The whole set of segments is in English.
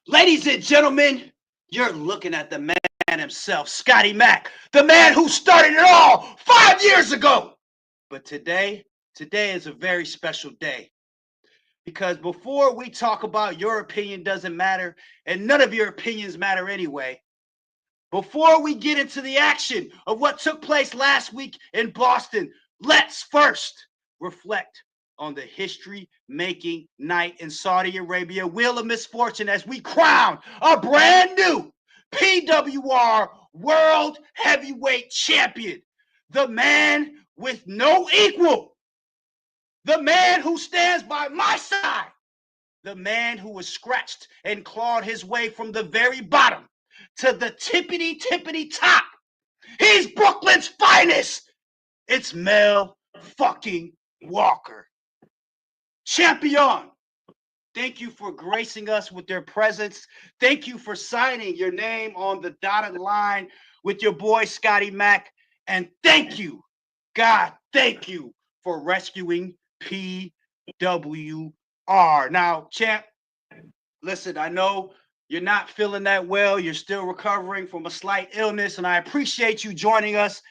Ladies and gentlemen, you're looking at the man himself, Scotty Mack, the man who started it all 5 years ago. But today is a very special day because before we talk about your opinion doesn't matter, and none of your opinions matter anyway, before we get into the action of what took place last week in Boston, let's first reflect on the history-making night in Saudi Arabia, Wheel of Misfortune, as we crown a brand new PWR World Heavyweight Champion, the man with no equal, the man who stands by my side, the man who was scratched and clawed his way from the very bottom to the tippity top. He's Brooklyn's finest. It's Mel fucking Walker. Champion, thank you for gracing us with your presence. Thank you for signing your name on the dotted line with your boy Scotty Mack. And thank you, God, thank you for rescuing PWR. Now, champ, listen, I know you're not feeling that well. You're still recovering from a slight illness, and I appreciate you joining us.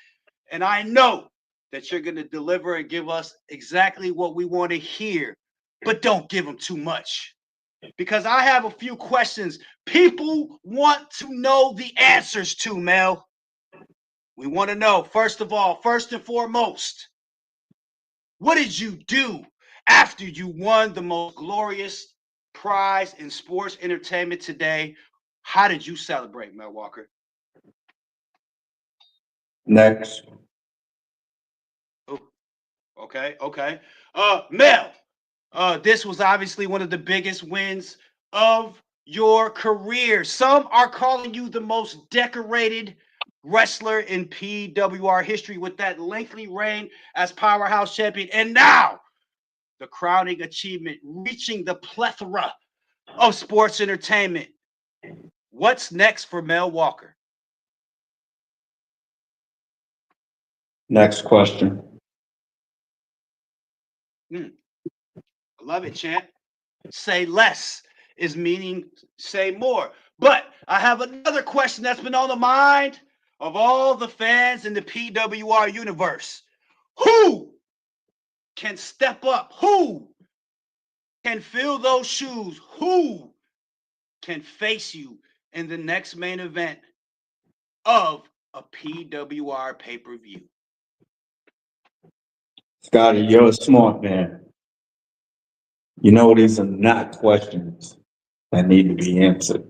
And I know that you're going to deliver and give us exactly what we want to hear, but don't give them too much, because I have a few questions people want to know the answers to, Mel. We want to know, first of all, first and foremost, what did you do after you won the most glorious prize in sports entertainment today? How did you celebrate, Mel Walker? Next. Oh, okay. Mel, this was obviously one of the biggest wins of your career. Some are calling you the most decorated wrestler in PWR history with that lengthy reign as powerhouse champion. And now the crowning achievement, reaching the plethora of sports entertainment. What's next for Mel Walker? Next question. I love it, champ. Say less is meaning say more. But I have another question that's been on the mind of all the fans in the PWR universe. Who can step up? Who can fill those shoes? Who can face you in the next main event of a PWR pay-per-view? Scotty, you're a smart man. You know these are not questions that need to be answered.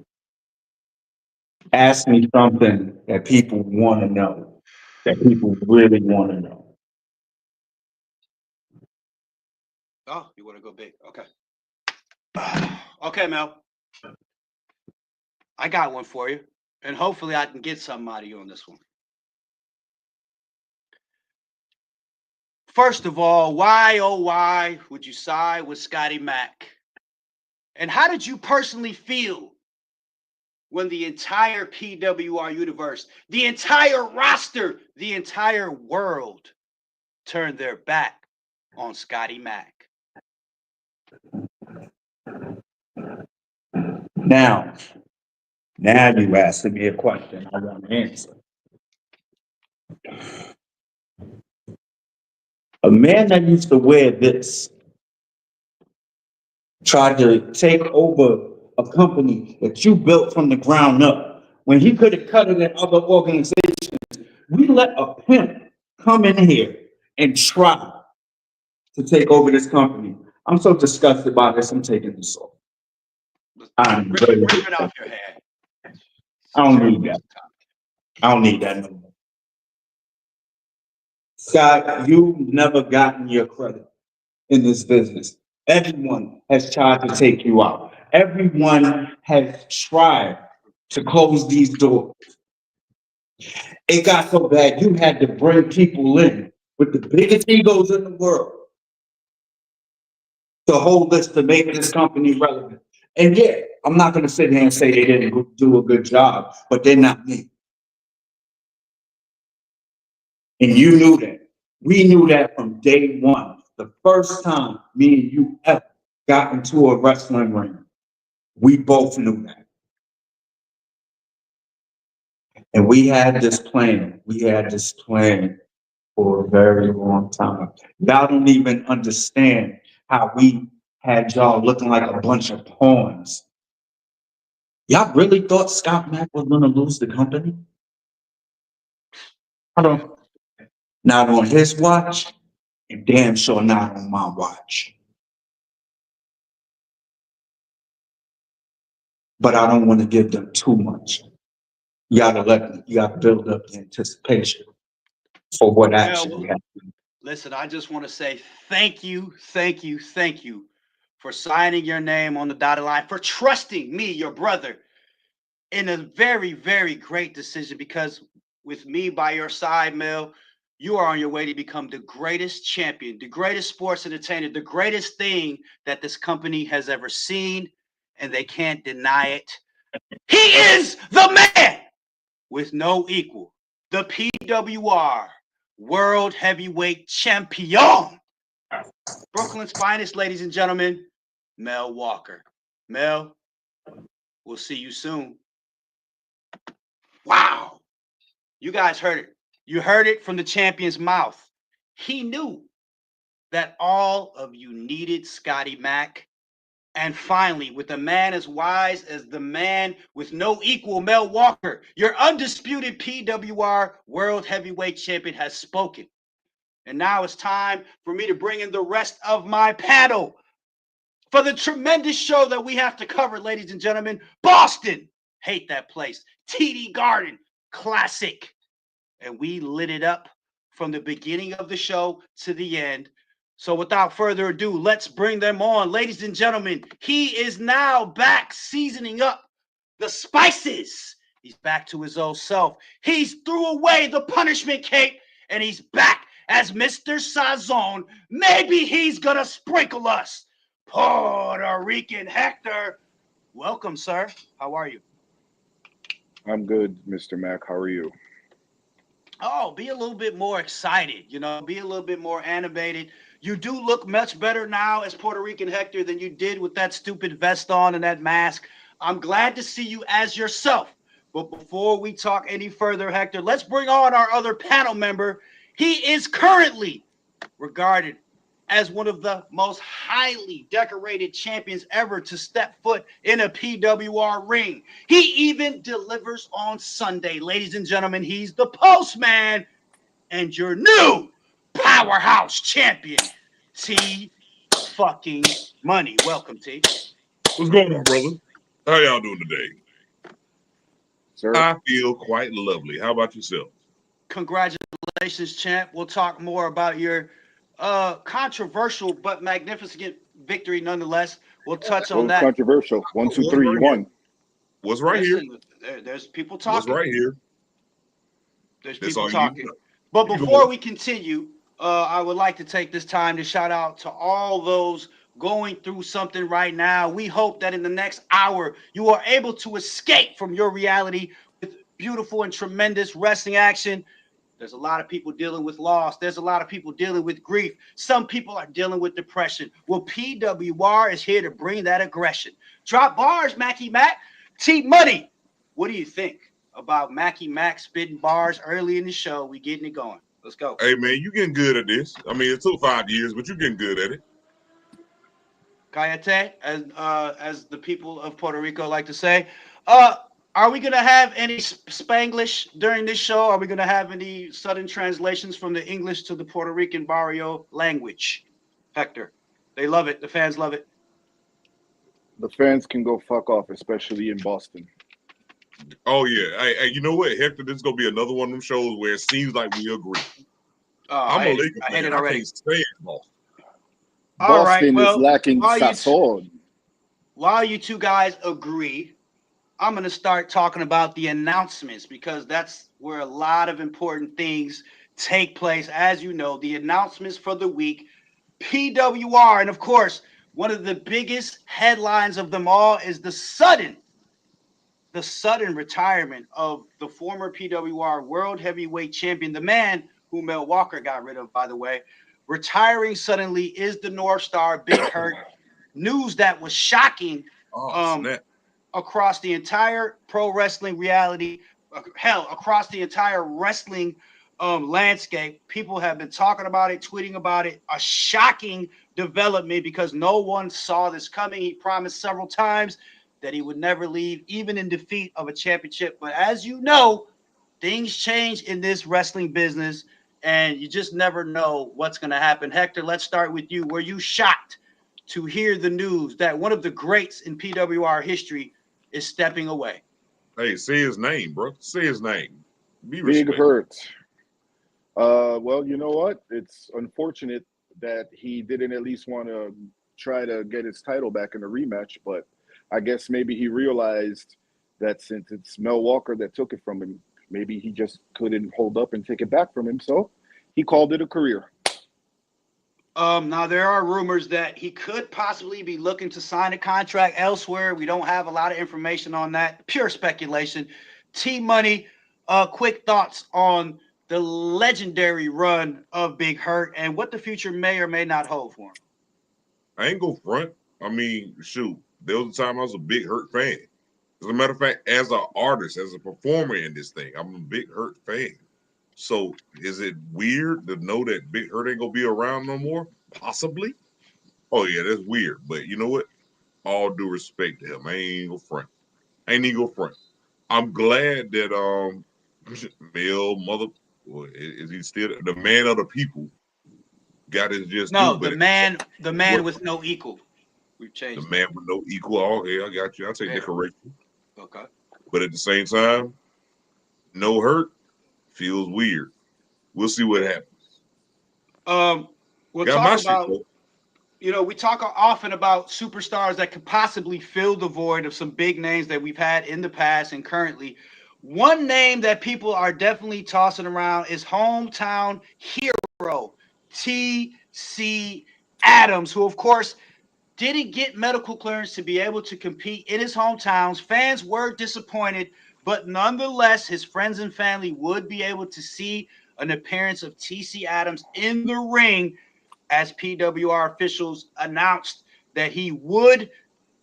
Ask me something that people want to know, that people really want to know. Oh, you want to go big? Okay. Okay, Mel. I got one for you, and hopefully I can get something out of you on this one. First of all, why, oh, why would you side with Scotty Mack? And how did you personally feel when the entire PWR universe, the entire roster, the entire world turned their back on Scotty Mack? Now you asking me a question I want to answer. A man that used to wear this tried to take over a company that you built from the ground up when he could have cut it in other organizations. We let a pimp come in here and try to take over this company. I'm so disgusted by this. I'm taking this off. Rip it off your head. I don't need that. I don't need that no more. Scott, you've never gotten your credit in this business. Everyone has tried to take you out. Everyone has tried to close these doors. It got so bad you had to bring people in with the biggest egos in the world to hold this, to make this company relevant. And yeah, I'm not going to sit here and say they didn't do a good job, but they're not me. And you knew that. We knew that from day one. The first time me and you ever got into a wrestling ring, we both knew that. And we had this plan. We had this plan for a very long time. Y'all don't even understand how we had y'all looking like a bunch of pawns. Y'all really thought Scott Mack was gonna lose the company? I don't. Not on his watch, and damn sure not on my watch. But I don't want to give them too much. You gotta build up the anticipation for what actually happened. Listen, I just want to say thank you, thank you, thank you for signing your name on the dotted line, for trusting me, your brother, in a very, very great decision. Because with me by your side, Mel, you are on your way to become the greatest champion, the greatest sports entertainer, the greatest thing that this company has ever seen, and they can't deny it. He is the man with no equal, the PWR World Heavyweight Champion. Brooklyn's finest, ladies and gentlemen, Mel Walker. Mel, we'll see you soon. Wow. You guys heard it. You heard it from the champion's mouth. He knew that all of you needed Scotty Mack. And finally, with a man as wise as the man with no equal, Mel Walker, your undisputed PWR World Heavyweight Champion, has spoken. And now it's time for me to bring in the rest of my panel for the tremendous show that we have to cover, ladies and gentlemen. Boston, hate that place. TD Garden, classic. And we lit it up from the beginning of the show to the end. So without further ado, let's bring them on. Ladies and gentlemen, he is now back seasoning up the spices. He's back to his old self. He's threw away the punishment cape, and he's back as Mr. SAZON. Maybe he's going to sprinkle us. Puerto Rican Hector. Welcome, sir. How are you? I'm good, Mr. Mack. How are you? Oh, be a little bit more excited, be a little bit more animated. You do look much better now as Puerto Rican Hector than you did with that stupid vest on and that mask. I'm glad to see you as yourself. But before we talk any further, Hector, let's bring on our other panel member. He is currently regarded as one of the most highly decorated champions ever to step foot in a PWR ring. He even delivers on Sunday. Ladies and gentlemen, he's the Postman and your new powerhouse champion, T fucking Money. Welcome, T. What's going on, brother? How y'all doing today? Sir? I feel quite lovely. How about yourself? Congratulations, champ. We'll talk more about your controversial but magnificent victory nonetheless. We'll touch on that. Controversial. 1, 2, 3, you won. What's right here? There's people talking. What's right here? There's That's people all you talking. need to know. But before we continue, I would like to take this time to shout out to all those going through something right now. We hope that in the next hour, you are able to escape from your reality with beautiful and tremendous wrestling action. There's a lot of people dealing with loss. There's a lot of people dealing with grief. Some people are dealing with depression. Well, PWR is here to bring that aggression. Drop bars, Mackie Mac. T Money, what do you think about Mackie Mac spitting bars early in the show? We getting it going. Let's go. Hey, man, you getting good at this. I mean, it took 5 years, but you getting good at it. Cayete, as the people of Puerto Rico like to say. Are we going to have any Spanglish during this show? Are we going to have any sudden translations from the English to the Puerto Rican barrio language? Hector, they love it. The fans love it. The fans can go fuck off, especially in Boston. Oh, yeah. Hey, you know what, Hector? This is going to be another one of them shows where it seems like we agree. I'm a Lakers fan. I hate it already. I can't stand Boston. Boston is lacking SAZON. While you two guys agree, I'm going to start talking about the announcements because that's where a lot of important things take place. As you know, the announcements for the week, PWR, and of course, one of the biggest headlines of them all is the sudden retirement of the former PWR World Heavyweight Champion, the man who Mel Walker got rid of, by the way. Retiring suddenly is the North Star, Big Hurt. News that was shocking across the entire pro wrestling reality hell, across the entire wrestling landscape, people have been talking about it, tweeting about it. A shocking development because no one saw this coming. He promised several times that he would never leave, even in defeat of a championship. But as you know, things change in this wrestling business, and you just never know what's going to happen. Hector, let's start with you. Were you shocked to hear the news that one of the greats in PWR history is stepping away? Hey, say his name, bro. Say his name. Be Big respectful. Hurt. Well, you know what? It's unfortunate that he didn't at least want to try to get his title back in a rematch, but I guess maybe he realized that since it's Mel Walker that took it from him, maybe he just couldn't hold up and take it back from him, so he called it a career. Now there are rumors that he could possibly be looking to sign a contract elsewhere. We don't have a lot of information on that. Pure speculation. T-Money, quick thoughts on the legendary run of Big Hurt and what the future may or may not hold for him. I ain't go front. I mean, shoot, there was a time I was a Big Hurt fan. As a matter of fact, as an artist, as a performer in this thing, I'm a Big Hurt fan. So is it weird to know that Big Hurt ain't gonna be around no more? Possibly. Oh yeah, that's weird. But you know what? All due respect to him, I ain't go front. I ain't even go front. I'm glad that Mel Mother, well, is he still the man of the people? Got his just no, due, the man with no equal. We've changed the man with no equal. Oh, yeah, I got you. I'll take the correction. Okay. But at the same time, no hurt feels weird. We'll see what happens. We'll talk about, we talk often about superstars that could possibly fill the void of some big names that we've had in the past and currently. One name that people are definitely tossing around is hometown hero T.C. Adams, who, of course, didn't get medical clearance to be able to compete in his hometowns. Fans were disappointed, but nonetheless, his friends and family would be able to see an appearance of T.C. Adams in the ring as PWR officials announced that he would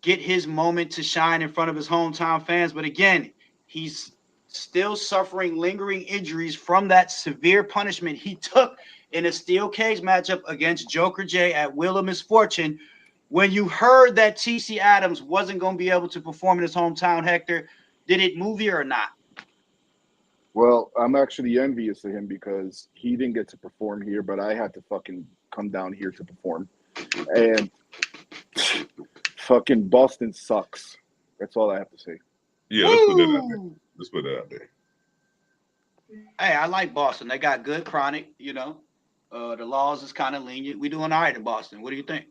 get his moment to shine in front of his hometown fans. But again, he's still suffering lingering injuries from that severe punishment he took in a steel cage matchup against Joker J at Wheel of Misfortune. When you heard that T.C. Adams wasn't going to be able to perform in his hometown, Hector, did it move you or not? Well, I'm actually envious of him because he didn't get to perform here, but I had to fucking come down here to perform. And fucking Boston sucks. That's all I have to say. Yeah, let's put that out there. Let's put that out there. Hey, I like Boston. They got good chronic, the laws is kind of lenient. We doing all right in Boston. What do you think?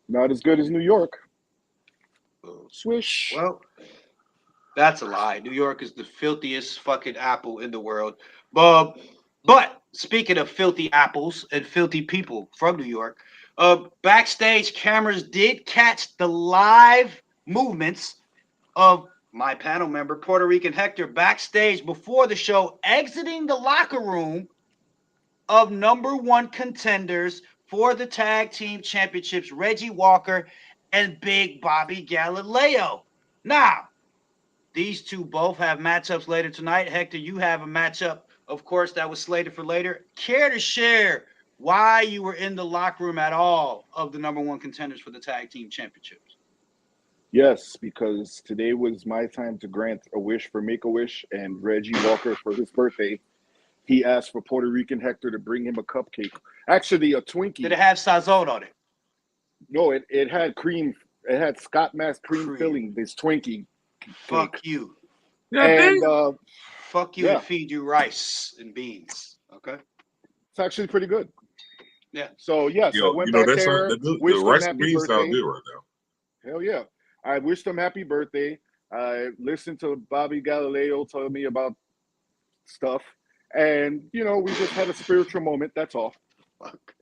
Not as good as New York. Swish. Well, that's a lie. New York is the filthiest fucking apple in the world. But speaking of filthy apples and filthy people from New York, backstage cameras did catch the live movements of my panel member, Puerto Rican Hector, backstage before the show, exiting the locker room of #1 contenders for the tag team championships, Reggie Walker and Big Bobby Galileo. Now, these two both have matchups later tonight. Hector, you have a matchup, of course, that was slated for later. Care to share why you were in the locker room at all of the #1 contenders for the tag team championships? Yes, because today was my time to grant a wish for Make-A-Wish, and Reggie Walker, for his birthday, he asked for Puerto Rican Hector to bring him a cupcake. Actually, a Twinkie. Did it have SAZON on it? No, it had cream. It had Scott Mass cream filling. This Twinkie. Fuck cake. You. And fuck you and feed you rice and beans. Okay. It's actually pretty good. Yeah. So yes, I went back there. The rice and beans sound good right now. Hell yeah. I wished him happy birthday. I listened to Bobby Galileo tell me about stuff. And, we just had a spiritual moment. That's all. Fuck.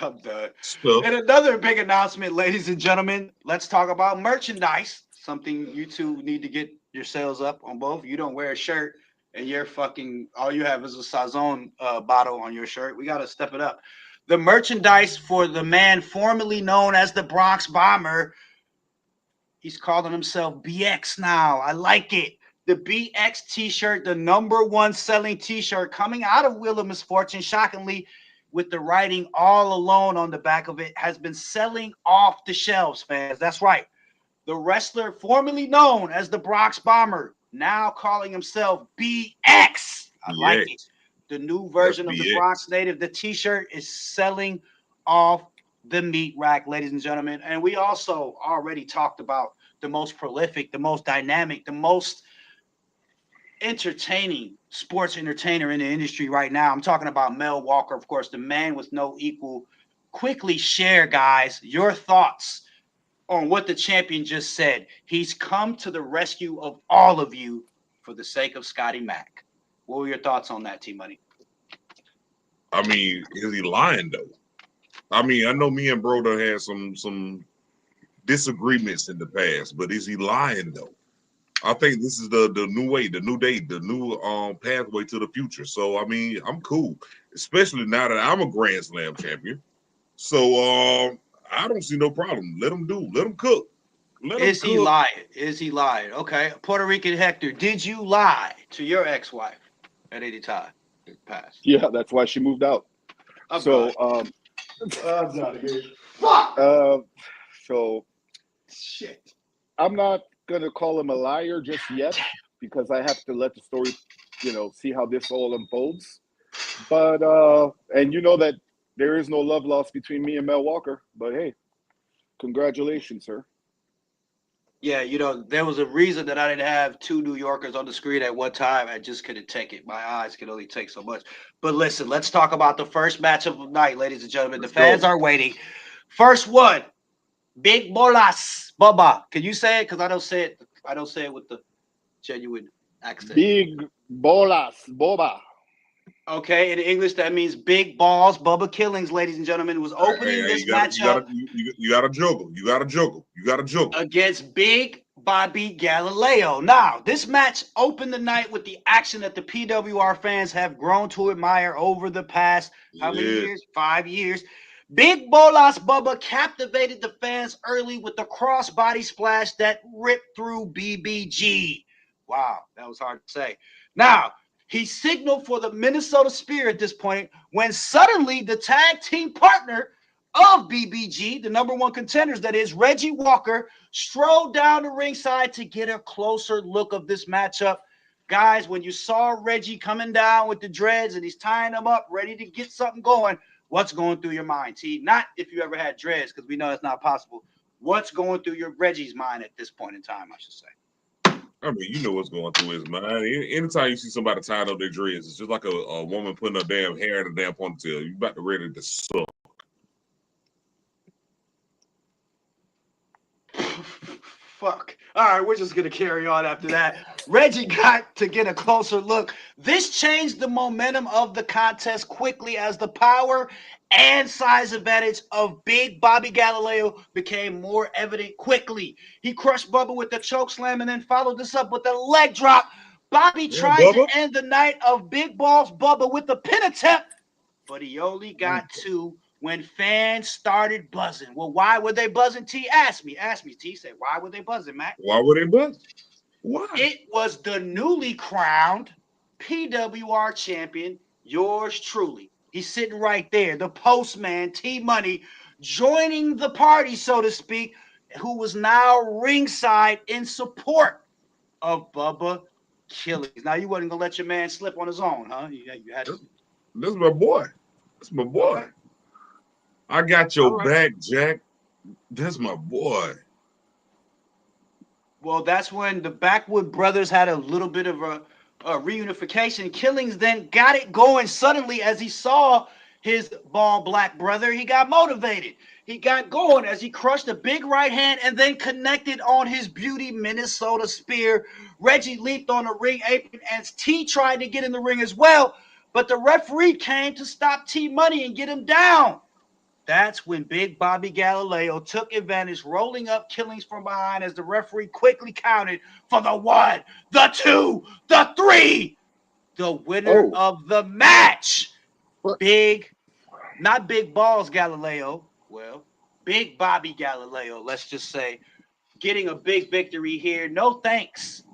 I'm done. And another big announcement, ladies and gentlemen. Let's talk about merchandise. Something you two need to get your sales up on both. You don't wear a shirt and you're fucking, all you have is a SAZON bottle on your shirt. We got to step it up. The merchandise for the man formerly known as the Bronx Bomber. He's calling himself BX now. I like it. the BX t-shirt, the #1 selling t-shirt coming out of Wheel of Misfortune, shockingly, with the writing "All Alone" on the back of it, has been selling off the shelves, fans. That's right. The wrestler formerly known as the Bronx Bomber, now calling himself BX. I like it. BX. The new That's version of the BX. Bronx native, the t-shirt is selling off the meat rack, ladies and gentlemen. And we also already talked about the most prolific, the most dynamic, the most entertaining sports entertainer in the industry right now. I'm talking about Mel Walker, of course, the man with no equal. Quickly share, guys, your thoughts on what the champion just said. He's come to the rescue of all of you for the sake of Scotty Mack. What were your thoughts on that, T-Money? I mean, is he lying though? I mean, I know me and Broder had some disagreements in the past, but is he lying though? I think this is the new way, the new day, the new pathway to the future. So I mean, I'm cool, especially now that I'm a Grand Slam champion. So I don't see no problem. Let him do. Let him cook. Let him Is he cook. lying? Is he lying? Okay. Puerto Rican Hector, did you lie to your ex-wife at any time in the past? Yeah, that's why she moved out. I'm So, done. so Shit. I'm not gonna call him a liar just yet because I have to let the story, see how this all unfolds. But and you know that there is no love lost between me and Mel Walker. But hey, congratulations, sir. Yeah, there was a reason that I didn't have two New Yorkers on the screen at one time. I just couldn't take it. My eyes could only take so much. But listen, let's talk about the first match of the night, ladies and gentlemen. Let's The fans go. are waiting. First one, Big Bolas Bubba. Can you say it? Because I don't say it. I don't say it with the genuine accent. Big bolas, boba. Okay, in English that means big balls. Bubba Killings, ladies and gentlemen, was opening Hey, this you gotta matchup you gotta juggle. You gotta juggle. You gotta juggle. against Big Bobby Galileo. Now, this match opened the night with the action that the PWR fans have grown to admire over the past, how many Yes. years? 5 years. Big Bolas Bubba captivated the fans early with the crossbody splash that ripped through BBG. Wow, that was hard to say. Now, he signaled for the Minnesota Spear at this point when suddenly the tag team partner of BBG, the #1 contenders, that is Reggie Walker, strolled down the ringside to get a closer look of this matchup. Guys, when you saw Reggie coming down with the dreads and he's tying them up, ready to get something going, what's going through your mind, T? Not if you ever had dreads, because we know it's not possible. What's going through your Reggie's mind at this point in time, I should say? I mean, you know what's going through his mind. Anytime you see somebody tied up their dreads, it's just like a woman putting her damn hair in a damn ponytail. You about to ready to suck. Fuck. All right, we're just going to carry on after that. Reggie got to get a closer look. This changed the momentum of the contest quickly as the power and size advantage of Big Bobby Galileo became more evident quickly. He crushed Bubba with the choke slam and then followed this up with a leg drop. Bobby Yeah, tried Bubba. to end the night of Big Balls Bubba with a pin attempt, but he only got two when fans started buzzing. Well, why were they buzzing, T? Ask me, T. Say, why were they buzzing, Matt? Why would they buzz? Why? It was the newly crowned PWR champion, yours truly. He's sitting right there, the postman, T-Money, joining the party, so to speak, who was now ringside in support of Bubba Killings. Now, you wasn't going to let your man slip on his own, huh? You had to. This is my boy. That's my boy. Okay. I got your All right. back, Jack. That's my boy. Well, that's when the Backwood brothers had a little bit of a reunification. Killings then got it going suddenly as he saw his ball black brother. He got motivated. He got going as he crushed a big right hand and then connected on his beauty Minnesota Spear. Reggie leaped on the ring apron as T tried to get in the ring as well, but the referee came to stop T Money and get him down. That's when Big Bobby Galileo took advantage, rolling up Killings from behind as the referee quickly counted for the 1, the 2, the 3. The winner of the match, What? not Big Balls Galileo, well, Big Bobby Galileo, let's just say, getting a big victory here. No thanks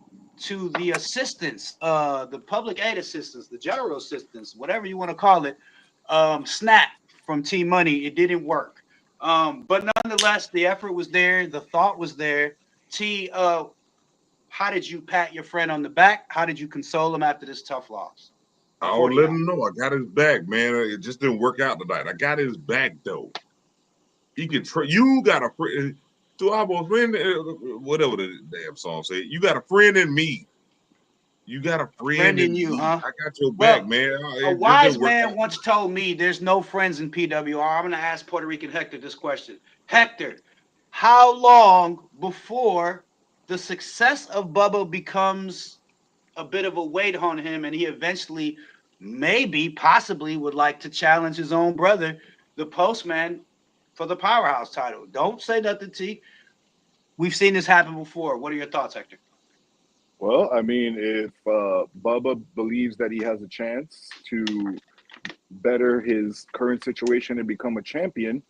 to the assistants, the public aid assistants, the general assistants, whatever you want to call it, snap from Team Money. It didn't work. But nonetheless, the effort was there. The thought was there. How did you pat your friend on the back? How did you console him after this tough loss? I would let him know I got his back, man. It just didn't work out tonight. I got his back, though. He can you got a friend. To our friend, whatever the damn song say. You got a friend in me. You got a friend in you, me. huh? I got your back, man. A wise man once told me there's no friends in PWR. I'm going to ask Puerto Rican Hector this question. Hector, how long before the success of Bubba becomes a bit of a weight on him and he eventually, maybe, possibly would like to challenge his own brother, the Postman, for the Powerhouse title? Don't say nothing, T. We've seen this happen before. What are your thoughts, Hector? Well, I mean, if Bubba believes that he has a chance to better his current situation and become a champion,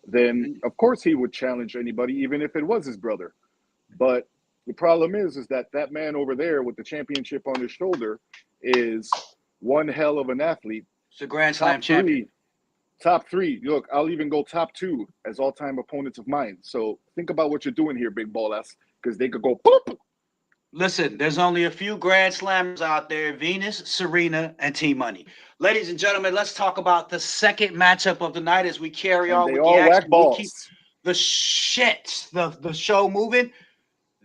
then of course he would challenge anybody, even if it was his brother. But the problem is that man over there with the championship on his shoulder is one hell of an athlete. It's a Grand Slam champion. Top three. Look, I'll even go top two as all-time opponents of mine. So think about what you're doing here, big ball ass, because they could go boop. Listen, there's only a few Grand Slams out there, Venus, Serena, and T-Money. Ladies and gentlemen, let's talk about the second matchup of the night as we carry on with the action. We'll keep the show moving.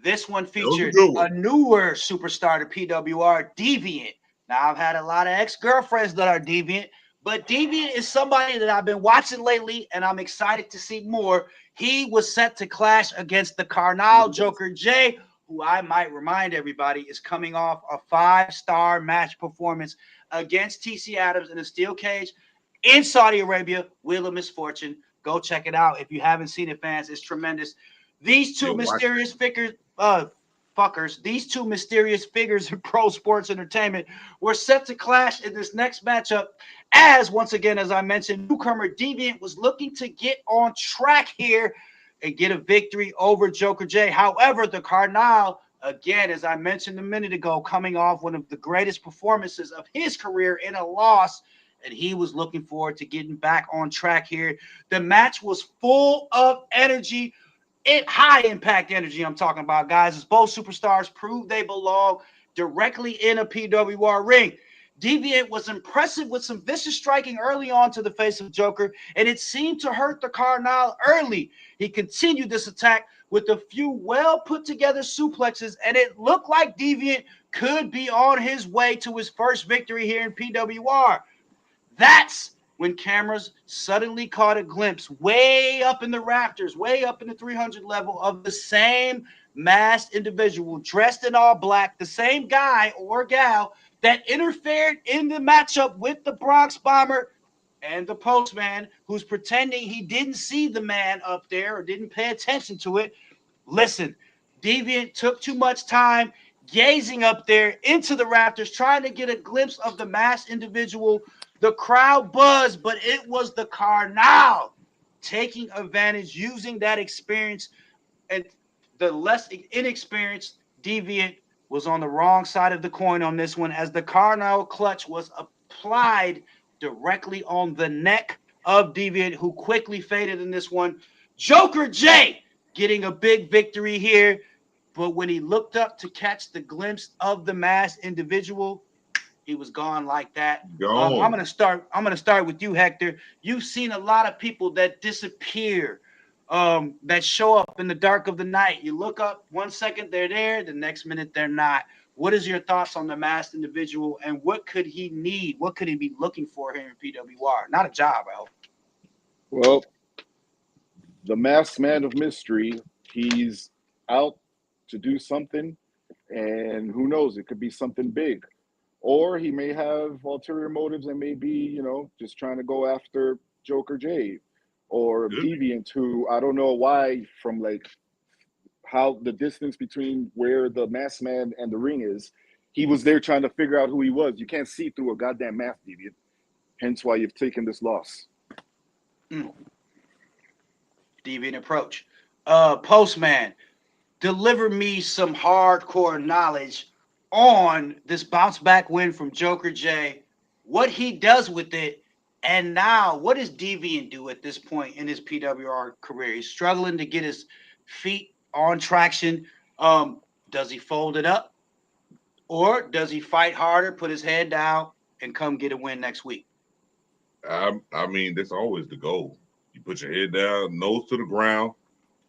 This one featured a newer superstar to PWR, Deviant. Now, I've had a lot of ex-girlfriends that are Deviant, but Deviant is somebody that I've been watching lately, and I'm excited to see more. He was set to clash against the Karnal Joker J, who I might remind everybody is coming off a 5-star match performance against TC Adams in a steel cage in Saudi Arabia, Wheel of Misfortune. Go check it out. If you haven't seen it, fans, it's tremendous. These two mysterious figures, these two mysterious figures in pro sports entertainment were set to clash in this next matchup as, once again, as I mentioned, newcomer Deviant was looking to get on track here and get a victory over Joker J. However, the Karnal, again, as I mentioned a minute ago, coming off one of the greatest performances of his career in a loss, and he was looking forward to getting back on track here. The match was full of energy, high impact energy I'm talking about, guys, as both superstars proved they belong directly in a PWR ring. Deviant was impressive with some vicious striking early on to the face of Joker, and it seemed to hurt the Karnal early. He continued this attack with a few well-put-together suplexes, and it looked like Deviant could be on his way to his first victory here in PWR. That's when cameras suddenly caught a glimpse way up in the rafters, way up in the 300 level of the same masked individual dressed in all black, the same guy or gal that interfered in the matchup with the Bronx Bomber and the Postman, who's pretending he didn't see the man up there or didn't pay attention to it. Listen, Deviant took too much time gazing up there into the rafters, trying to get a glimpse of the masked individual. The crowd buzzed, but it was the Karnal taking advantage, using that experience, and the less inexperienced Deviant was on the wrong side of the coin on this one, as the Karnal clutch was applied directly on the neck of Deviant, who quickly faded in this one. Joker J getting a big victory here, but when he looked up to catch the glimpse of the masked individual, he was gone like that. I'm gonna start with you, Hector. You've seen a lot of people that disappear, that show up in the dark of the night. You look up 1 second, they're there, the next minute they're not. What is your thoughts on the masked individual, and what could he need? What could he be looking for here in PWR? Not a job, I hope. Well, the masked man of mystery, he's out to do something, and who knows, it could be something big. Or he may have ulterior motives and may be, just trying to go after Joker J or Deviant, who I don't know why, from like how the distance between where the masked man and the ring is, he was there trying to figure out who he was. You can't see through a goddamn mask, Deviant. Hence why you've taken this loss. Deviant approach. Postman, deliver me some hardcore knowledge on this bounce back win from Joker J, what he does with it, and now what does Deviant do at this point in his PWR career? He's struggling to get his feet on traction. Does he fold it up, or does he fight harder, put his head down, and come get a win next week? I mean, that's always the goal. You put your head down, nose to the ground,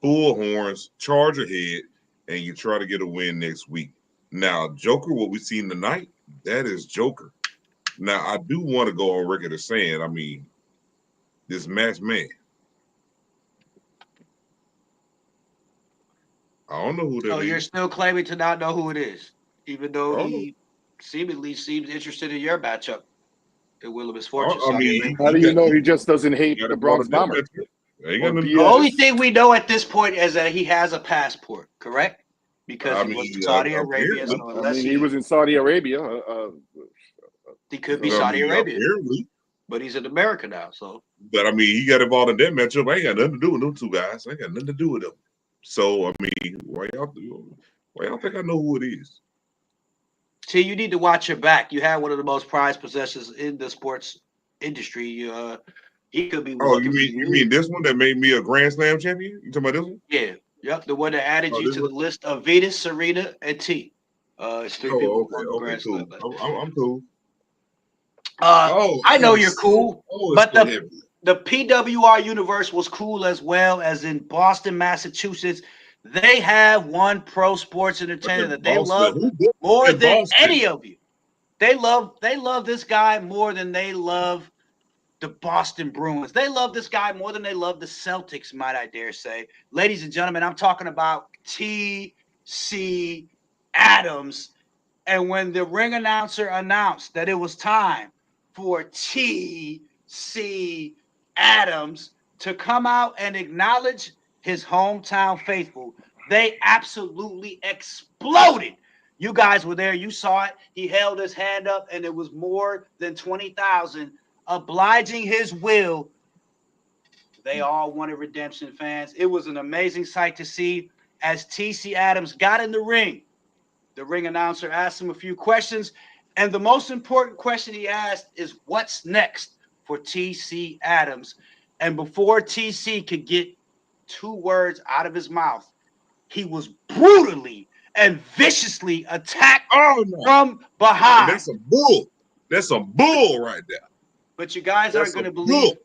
full horns, charge ahead, and you try to get a win next week. Now, Joker, what we seen tonight, that is Joker. Now, I do want to go on record as saying, I mean, this masked man. I don't know who that is. Oh, you're still claiming to not know who it is, even though he seemingly seems interested in your matchup in Wheel of Misfortune. I mean, how do you know he just doesn't hate the Bronx Bomber? The only thing we know at this point is that he has a passport, correct? Because he was in Saudi Arabia. So unless he was in Saudi Arabia. He could be Saudi Arabia. But he's in America now, so. But I mean, he got involved in that matchup. I ain't got nothing to do with them two guys. I ain't got nothing to do with them. So I mean, why y'all think I know who it is? See, you need to watch your back. You have one of the most prized possessions in the sports industry. He could be. Oh, you mean this one that made me a Grand Slam champion? You talking about this one? Yeah. Yep, the one that added you to the list of Venus, Serena, and T. It's 3 people. Okay, cool. I'm cool. I know you're cool, but the PWR universe was cool as well. As in Boston, Massachusetts, they have one pro sports entertainer that they love more than any of you. They love this guy more than they love the Boston Bruins. They love this guy more than they love the Celtics, might I dare say. Ladies and gentlemen, I'm talking about T.C. Adams. And when the ring announcer announced that it was time for T.C. Adams to come out and acknowledge his hometown faithful, they absolutely exploded. You guys were there. You saw it. He held his hand up, and it was more than 20,000 obliging his will. They all wanted redemption, fans. It was an amazing sight to see. As T.C. Adams got in the ring announcer asked him a few questions, and the most important question he asked is, what's next for T.C. Adams? And before T.C. could get 2 words out of his mouth, he was brutally and viciously attacked from behind. That's a bull. That's a bull right there. But you guys aren't going to believe.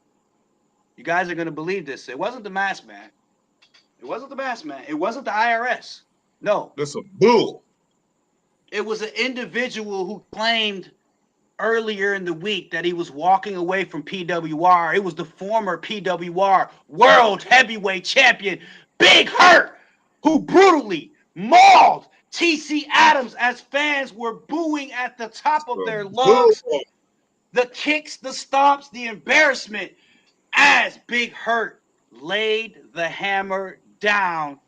You guys are going to believe this. It wasn't the masked man. It wasn't the masked man. It wasn't the IRS. No. That's a bull. It was an individual who claimed earlier in the week that he was walking away from PWR. It was the former PWR World Heavyweight Champion, Big Hurt, who brutally mauled T.C. Adams as fans were booing at the top of their lungs. The kicks, the stomps, the embarrassment as Big Hurt laid the hammer down.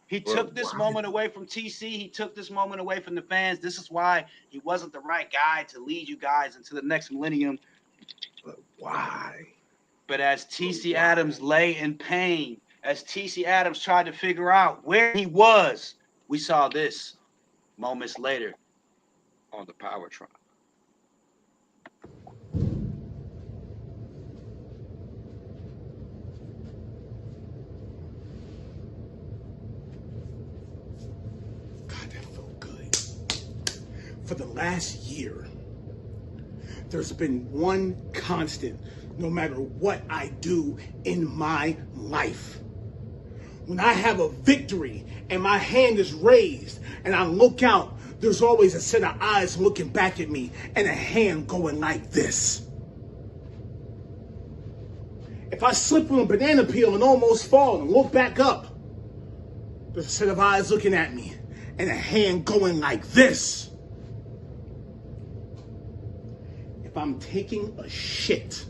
He took this moment away from TC. He took this moment away from the fans. This is why he wasn't the right guy to lead you guys into the next millennium. But why? But as T.C. Adams lay in pain, as T.C. Adams tried to figure out where he was, we saw this moments later on the Powertron. For the last year, there's been one constant, no matter what I do in my life. When I have a victory and my hand is raised and I look out, there's always a set of eyes looking back at me and a hand going like this. If I slip on a banana peel and almost fall and look back up, there's a set of eyes looking at me and a hand going like this. If I'm taking a shit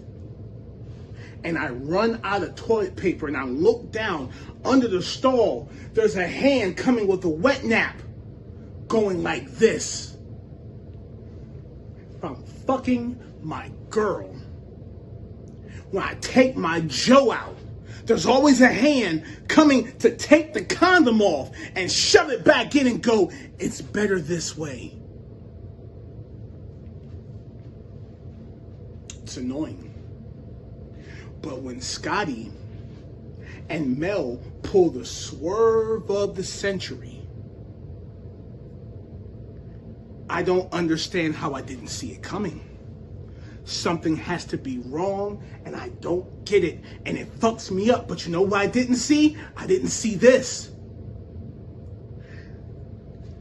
and I run out of toilet paper and I look down under the stall, there's a hand coming with a wet nap going like this. If I'm fucking my girl, when I take my Joe out, there's always a hand coming to take the condom off and shove it back in and go, it's better this way. It's annoying. But when Scotty and Mel pull the swerve of the century, I don't understand how I didn't see it coming. Something has to be wrong, and I don't get it, and it fucks me up. But you know what I didn't see? I didn't see this.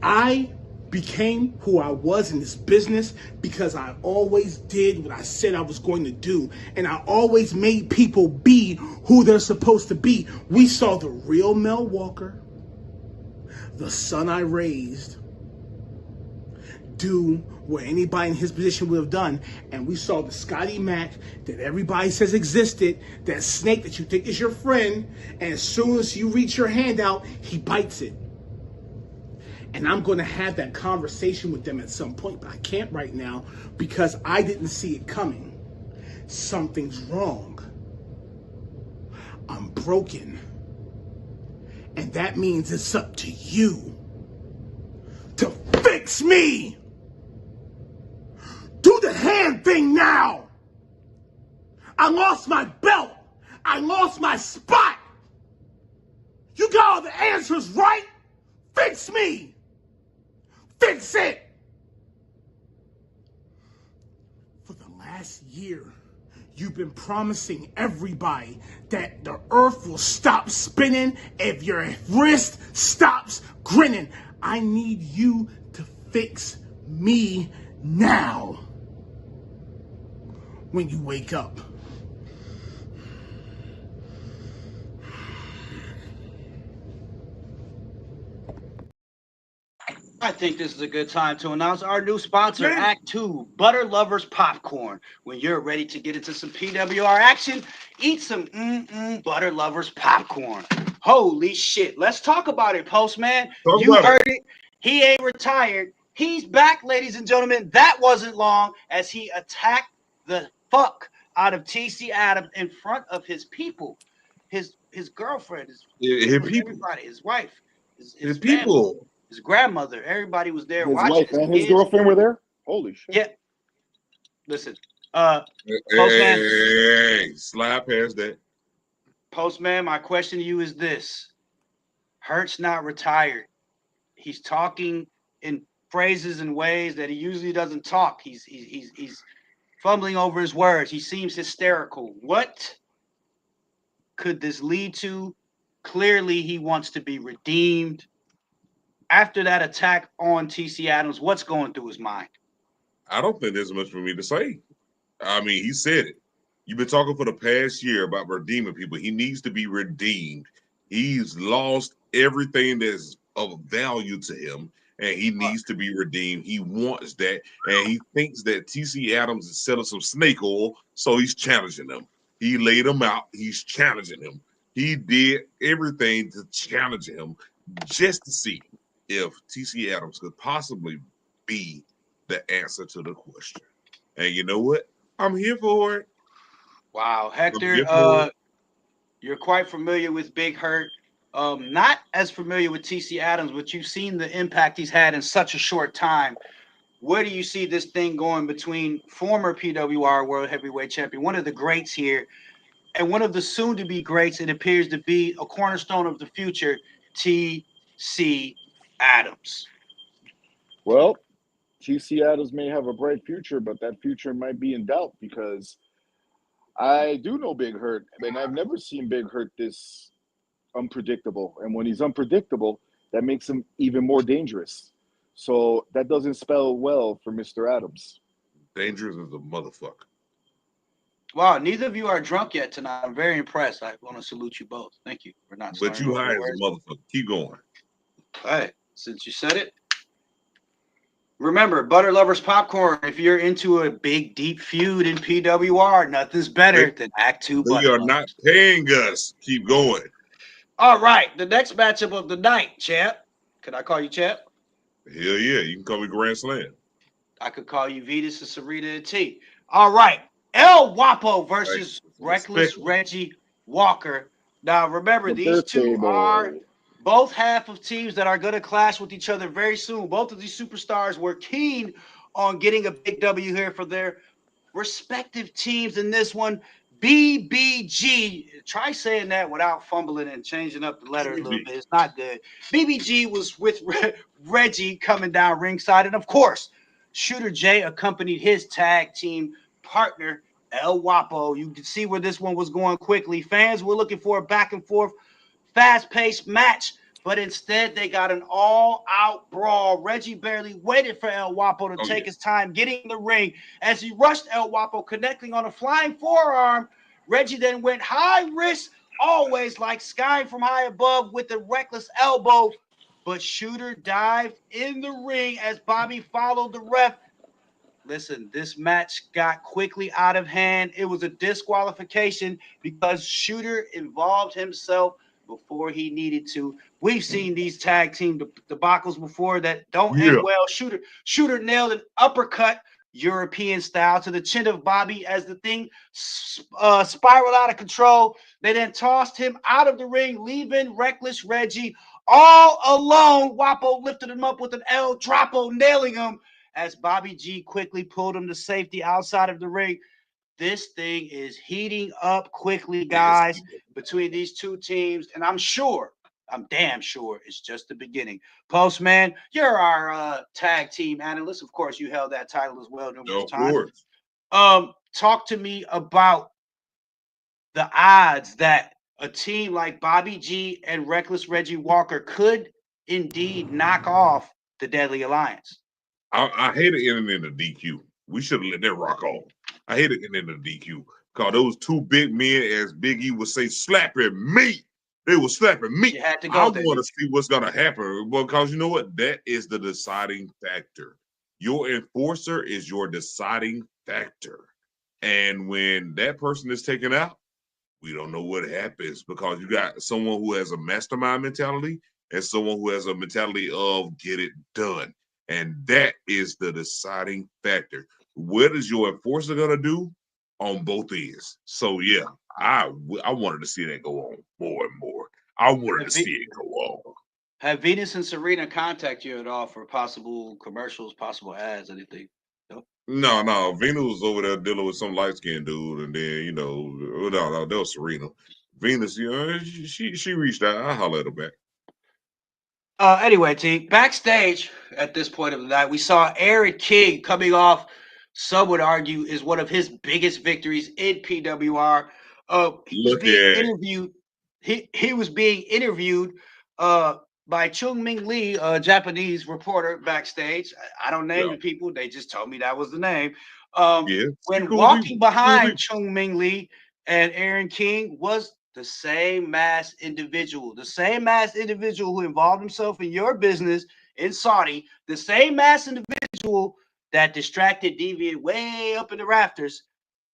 I became who I was in this business because I always did what I said I was going to do, and I always made people be who they're supposed to be. We saw the real Mel Walker, the son I raised, do what anybody in his position would have done, and we saw the Scotty Mac that everybody says existed, that snake that you think is your friend, and as soon as you reach your hand out, he bites it. And I'm going to have that conversation with them at some point, but I can't right now because I didn't see it coming. Something's wrong. I'm broken. And that means it's up to you to fix me. Do the hand thing now. I lost my belt. I lost my spot. You got all the answers right. Fix me. Fix it. For the last year, you've been promising everybody that the earth will stop spinning if your wrist stops grinning. I need you to fix me now. When you wake up. I think this is a good time to announce our new sponsor, Act 2, Butter Lovers Popcorn. When you're ready to get into some PWR action, eat some Butter Lovers Popcorn. Holy shit. Let's talk about it, Postman. You heard it. He ain't retired. He's back, ladies and gentlemen. That wasn't long as he attacked the fuck out of TC Adams in front of his people, his girlfriend, his people, everybody, his wife, his people, family, his grandmother, everybody was there His watching. wife and his girlfriend were there. Holy shit! Yeah. Listen, Postman, hey, slide past that. Postman, my question to you is this: Hurt's not retired. He's talking in phrases and ways that he usually doesn't talk. He's fumbling over his words. He seems hysterical. What could this lead to? Clearly, he wants to be redeemed. After that attack on TC Adams, what's going through his mind? I don't think there's much for me to say. I mean, he said it. You've been talking for the past year about redeeming people. He needs to be redeemed. He's lost everything that's of value to him, and he needs to be redeemed. He wants that, and he thinks that TC Adams is selling some snake oil, so he's challenging them. He laid him out. He's challenging him. He did everything to challenge him just to see if TC Adams could possibly be the answer to the question. And you know what? I'm here for it. Wow, Hector, you're quite familiar with Big Hurt. Not as familiar with TC Adams, but you've seen the impact he's had in such a short time. Where do you see this thing going between former PWR World Heavyweight Champion, one of the greats here, and one of the soon-to-be greats, it appears to be a cornerstone of the future, TC Adams? Well, TC Adams may have a bright future, but that future might be in doubt because I do know Big Hurt, and I've never seen Big Hurt this unpredictable. And when he's unpredictable, that makes him even more dangerous. So that doesn't spell well for Mr. Adams. Dangerous as a motherfucker. Wow, neither of you are drunk yet tonight. I'm very impressed. I want to salute you both. Thank you for not. But you high as a motherfucker. Keep going. All right, since you said it. Remember, Butter Lovers Popcorn, if you're into a big, deep feud in PWR, nothing's better than Act 2 Butter They are Lovers. not paying us. Keep going. All right, the next matchup of the night, champ. Can I call you champ? Hell yeah, you can call me Grand Slam. I could call you Vetus and Sarita and T. All right, El Guapo versus Reckless Reggie Walker. Now, remember, these two are both half of teams that are going to clash with each other very soon. Both of these superstars were keen on getting a big W here for their respective teams in this one. BBG, try saying that without fumbling and changing up the letter a little bit. It's not good. BBG was with Reggie coming down ringside. And of course, Shooter J accompanied his tag team partner, El Guapo. You can see where this one was going quickly. Fans were looking for a back and forth, fast-paced match, but instead they got an all-out brawl. Reggie barely waited for El Guapo to take his time getting in the ring. As he rushed El Guapo, connecting on a flying forearm, Reggie then went high risk, always like skying from high above with a reckless elbow. But Shooter dived in the ring as Bobby followed the ref. Listen, this match got quickly out of hand. It was a disqualification because Shooter involved himself before he needed to. We've seen these tag team debacles before that don't end well. Shooter nailed an uppercut, European style, to the chin of Bobby as the thing spiraled out of control. They then tossed him out of the ring, leaving reckless Reggie all alone. Guapo lifted him up with an El Drapo, nailing him as Bobby G quickly pulled him to safety outside of the ring. This thing is heating up quickly, guys, between these two teams. And I'm damn sure it's just the beginning. Postman, you're our tag team analyst. Of course, you held that title as well numerous times. Talk to me about the odds that a team like Bobby G and Reckless Reggie Walker could indeed knock off the Deadly Alliance. I hate it ending in a DQ. We should have let that rock on. I hate it ending in a DQ because those two big men, as Big E would say, slapping me. They were slapping me. You had to go I want to see what's going to happen because you know what? That is the deciding factor. Your enforcer is your deciding factor. And when that person is taken out, we don't know what happens because you got someone who has a mastermind mentality and someone who has a mentality of get it done. And that is the deciding factor. What is your enforcer going to do on both ends? So, yeah, I wanted to see that go on more and more. I wanted to see it go on. Have Venus and Serena contact you at all for possible commercials, possible ads, anything? No. Venus was over there dealing with some light-skinned dude. And then, no, that was Serena. Venus, she reached out. I hollered at her back. Anyway, T, backstage at this point of the night, we saw Aaron King coming off, some would argue, is one of his biggest victories in PWR. He was being interviewed. He was being interviewed by Chung Ming Lee, a Japanese reporter backstage. I don't name the people. They just told me that was the name. When walking behind Chung Ming Lee and Aaron King was the same masked individual who involved himself in your business in Saudi, the same masked individual that distracted Deviant way up in the rafters,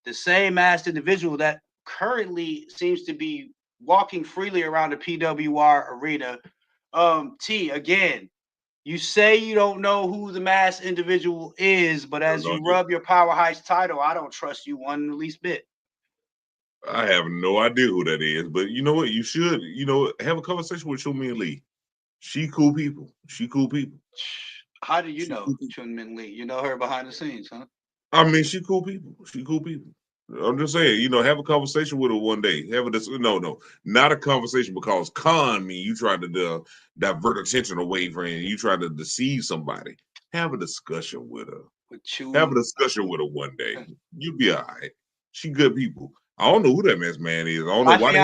the same masked individual that currently seems to be walking freely around the PWR arena. T, again, you say you don't know who the masked individual is, but as you rub your Power Heist title, I don't trust you one in the least bit. I have no idea who that is, but you know what? You should, have a conversation with Chung Min Lee. She cool people. How do you know Chung Min Lee? You know her behind the scenes, huh? I mean, she cool people. I'm just saying, have a conversation with her one day. No, not a conversation because con mean you try to divert attention away from her. You try to deceive somebody. Have a discussion with her. Have a discussion with her one day. You'll be all right. She good people. I don't know who that masked man is. I don't know why.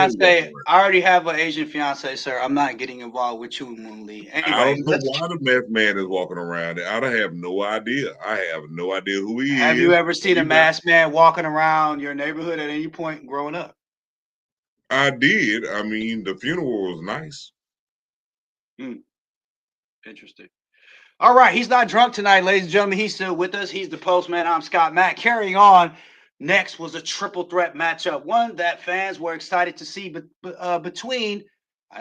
I already have an Asian fiance, sir. I'm not getting involved with Chung Min Lee. Anyway, I don't know why the masked man is walking around. I have no idea. I have no idea who he is. Have you ever seen a masked man walking around your neighborhood at any point growing up? I did. I mean, the funeral was nice. Interesting. All right, he's not drunk tonight, ladies and gentlemen. He's still with us. He's the Postman. I'm Scott Mack. Carrying on. Next was a triple threat matchup, one that fans were excited to see between,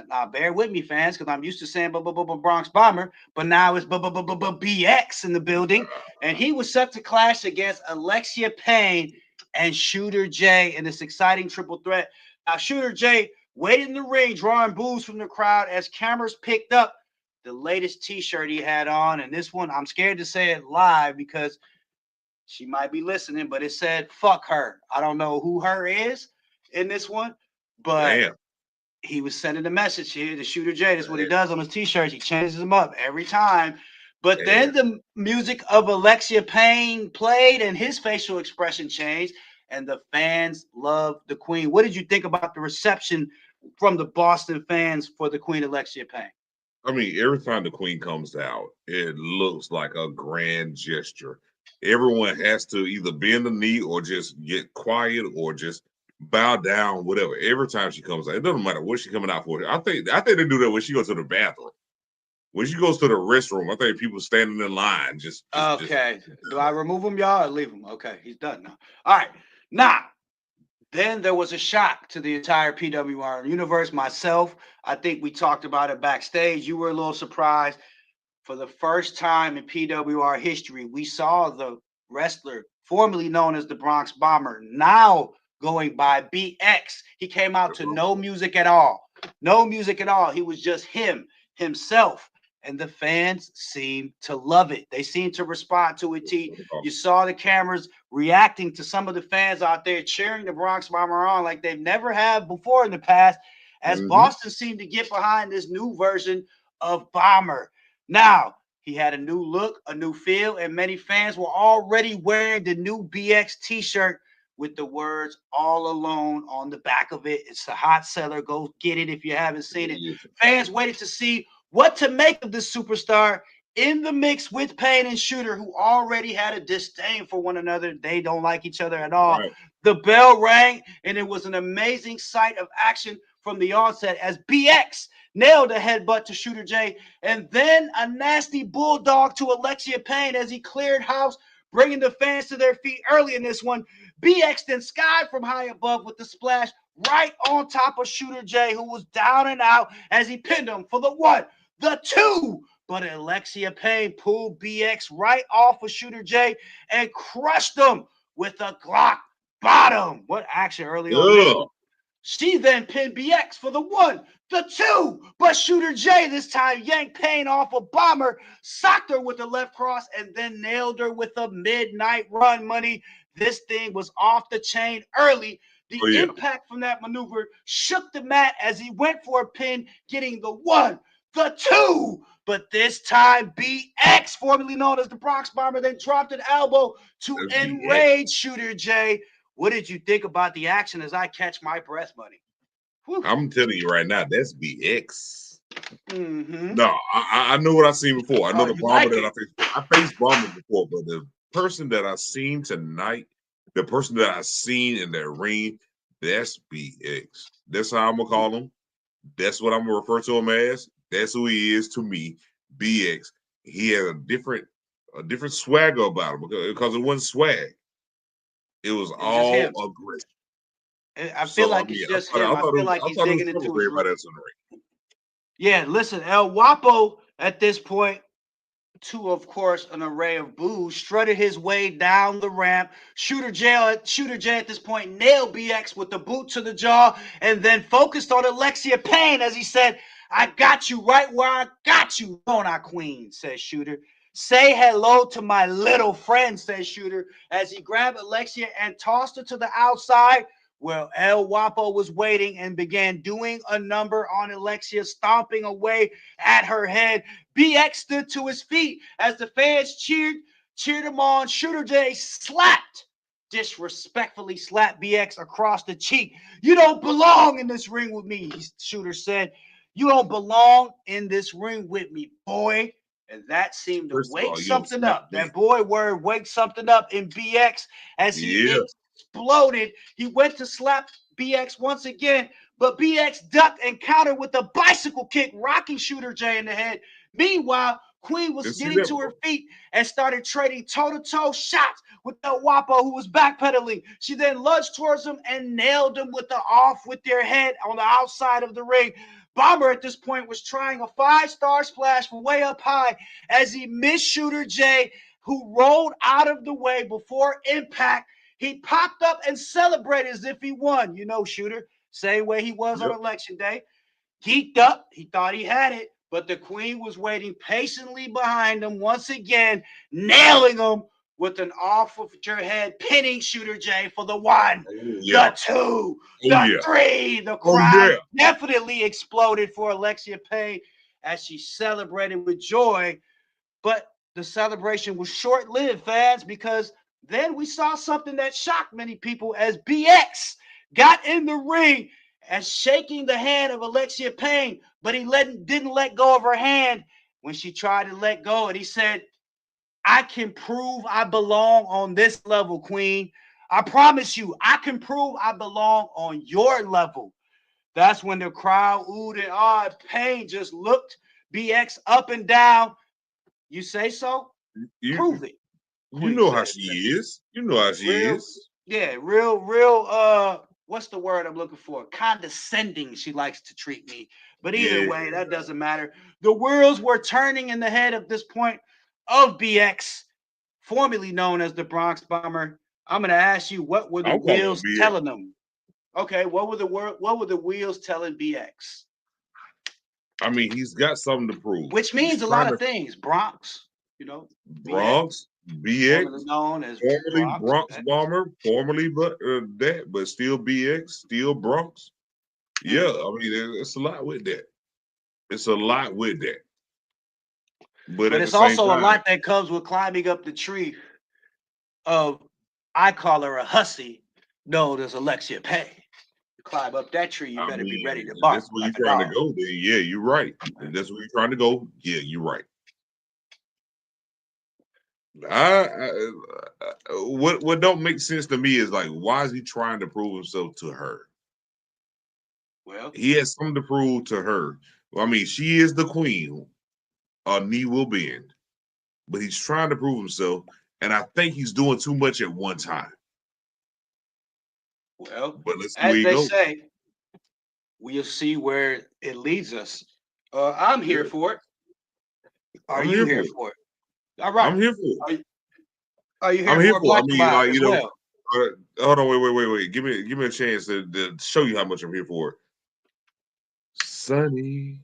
now bear with me, fans, because I'm used to saying Bronx Bomber, but now it's BX in the building, and he was set to clash against Alexia Payne and Shooter J in this exciting triple threat. Now, Shooter J waited in the ring, drawing boos from the crowd as cameras picked up the latest T-shirt he had on, and this one, I'm scared to say it live because She might be listening, but it said fuck her. I don't know who her is in this one, but Damn. he was sending a message here to Shooter J. That's what he does on his t-shirts. He changes them up every time. But then the music of Alexia Payne played and his facial expression changed, and the fans loved the Queen. What did you think about the reception from the Boston fans for the Queen Alexia Payne? I mean, every time the Queen comes out, it looks like a grand gesture. Everyone has to either bend the knee or just get quiet or just bow down, whatever. Every time she comes out, it doesn't matter what she's coming out for. I think they do that when she goes to the bathroom. When she goes to the restroom, I think people standing in line just okay. Do I remove him, y'all, or leave him? Okay, he's done now. All right. Now, then there was a shock to the entire PWR universe. Myself, I think we talked about it backstage. You were a little surprised. For the first time in PWR history, we saw the wrestler formerly known as the Bronx Bomber, now going by BX. He came out to no music at all. No music at all. He was just himself. And the fans seemed to love it. They seemed to respond to it, T. You saw the cameras reacting to some of the fans out there cheering the Bronx Bomber on like they've never have before in the past, as Boston seemed to get behind this new version of Bomber. Now, he had a new look, a new feel, and many fans were already wearing the new BX t-shirt with the words "All Alone" on the back of it. It's a hot seller. Go get it if you haven't seen it. Fans waited to see what to make of this superstar in the mix with Payne and Shooter, who already had a disdain for one another. They don't like each other at all. Right. The bell rang, and it was an amazing sight of action from the onset as BX nailed a headbutt to Shooter J, and then a nasty bulldog to Alexia Payne as he cleared house, bringing the fans to their feet early in this one. BX then skied from high above with the splash right on top of Shooter J, who was down and out as he pinned him for the one, the two. But Alexia Payne pulled BX right off of Shooter J and crushed him with a Glock bottom. What action early on this one. She then pinned BX for the one, the two, but Shooter J this time yanked Payne off a Bomber, socked her with the left cross, and then nailed her with a midnight run. Money. This thing was off the chain early. The impact from that maneuver shook the mat as he went for a pin, getting the one, the two. But this time, BX, formerly known as the Bronx Bomber, then dropped an elbow to enrage Shooter J. What did you think about the action as I catch my breath, Money? Whew. I'm telling you right now, that's BX. No, I know what I've seen before. I know the Bomber that I faced Bomber before, but the person that I seen tonight, the person that I seen in that ring, that's BX. That's how I'm gonna call him. That's what I'm gonna refer to him as. That's who he is to me, BX. He had a different swagger about him because it wasn't swag. It was all aggression. I feel like it's just him. I feel like he's digging into his roots. Yeah, listen, El Guapo at this point, to, of course, an array of boos, strutted his way down the ramp. Shooter J at this point nailed BX with the boot to the jaw and then focused on Alexia Payne as he said, "I got you right where I got you, don't I, Queen?" says Shooter. "Say hello to my little friend," says Shooter, as he grabbed Alexia and tossed her to the outside. Well, El Guapo was waiting and began doing a number on Alexia, stomping away at her head. BX stood to his feet as the fans cheered him on. Shooter J disrespectfully slapped BX across the cheek. "You don't belong in this ring with me," Shooter said. "You don't belong in this ring with me, boy." And that seemed to wake something up. That boy word wake something up in BX as he exploded. He went to slap BX once again, but BX ducked and countered with a bicycle kick, rocking Shooter J in the head. Meanwhile, Queen was getting to her feet and started trading toe-to-toe shots with El Guapo, who was backpedaling. She then lunged towards him and nailed him with the off with their head on the outside of the ring. Bomber at this point was trying a 5-star splash from way up high as he missed Shooter J, who rolled out of the way before impact. He popped up and celebrated as if he won. You know, Shooter, same way he was on election day. Geeked up, he thought he had it, but the Queen was waiting patiently behind him once again, nailing him with an off of your head pinning Shooter J for the 1, Oh yeah. the 2, Oh the yeah. 3. The Oh crowd yeah. definitely exploded for Alexia Payne as she celebrated with joy. But the celebration was short-lived, fans, because then we saw something that shocked many people as BX got in the ring and shaking the hand of Alexia Payne, but he didn't let go of her hand when she tried to let go. And he said, I can prove I belong on this level, Queen. I promise you, I can prove I belong on your level. That's when the crowd oohed and awed. Payne just looked BX up and down. You say so? You Prove it. you Queen know how says. she is. You know how she Real, is. yeah, what's the word I'm looking for? Condescending, she likes to treat me. But either Yeah. way, that doesn't matter. The wheels were turning in the head at this point of BX, formerly known as the Bronx Bomber. I'm gonna ask you, what were the I'm calling him wheels BX. telling them? Okay, what were the wheels telling BX? I mean, he's got something to prove. Which He's means a lot trying of to things. Bronx, BX, Bronx, formerly BX, known as formerly Bronx. Bronx Bomber, formerly but still BX, still Bronx. Yeah, I mean, it's a lot with that. It's a lot with that. But But at the it's same also a time, lot that comes with climbing up the tree of, I call her a hussy, known as Alexia Payne. To climb up that tree, you I better be ready mean, to if bark that's where like you're a trying to dog. go, then yeah, you're right. If that's where you're trying to go, yeah, you're right. What don't make sense to me is like, why is he trying to prove himself to her? Well, He has something to prove to her. Well, I mean, she is the queen. A knee will bend, but he's trying to prove himself, and I think he's doing too much at one time. well, But let's see where as he they goes. say, we'll see where it leads us. I'm here Yeah, for it. Are I'm you here here for it. for it? All right. I'm here for it. Are you, are you I'm here here for it, for it. I Black mean, Live like as well? hold on, wait. Give me a chance to show you how much I'm here for it. Sonny,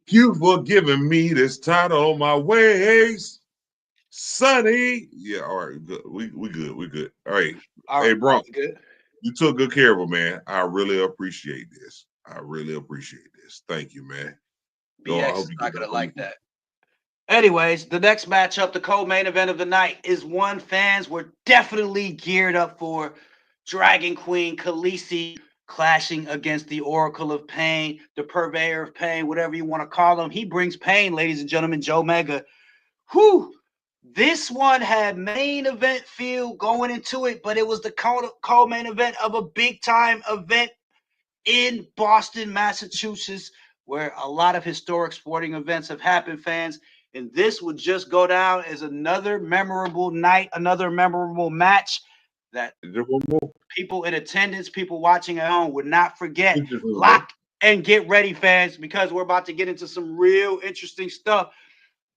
you for giving me this title on my waist. Sonny. Yeah, all right, good. We good. We good. All right. All Hey, right, bro, good. you took good care of him, man. I really appreciate this. I really appreciate this. Thank you, man. Go. I BX hope is you get not back gonna on your like that. Anyways, the next matchup, the co-main event of the night, is one fans were definitely geared up for. Dragon Queen Khaleesi clashing against the Oracle of Pain, the Purveyor of Pain, whatever you want to call him. He brings pain, ladies and gentlemen. Joe Mega. Whew. This one had main event feel going into it, but it was the co-main event of a big-time event in Boston, Massachusetts, where a lot of historic sporting events have happened, fans. And this would just go down as another memorable night, another memorable match that Just one more. people in attendance, people watching at home would not forget. Just one more. Lock and get ready, fans, because we're about to get into some real interesting stuff.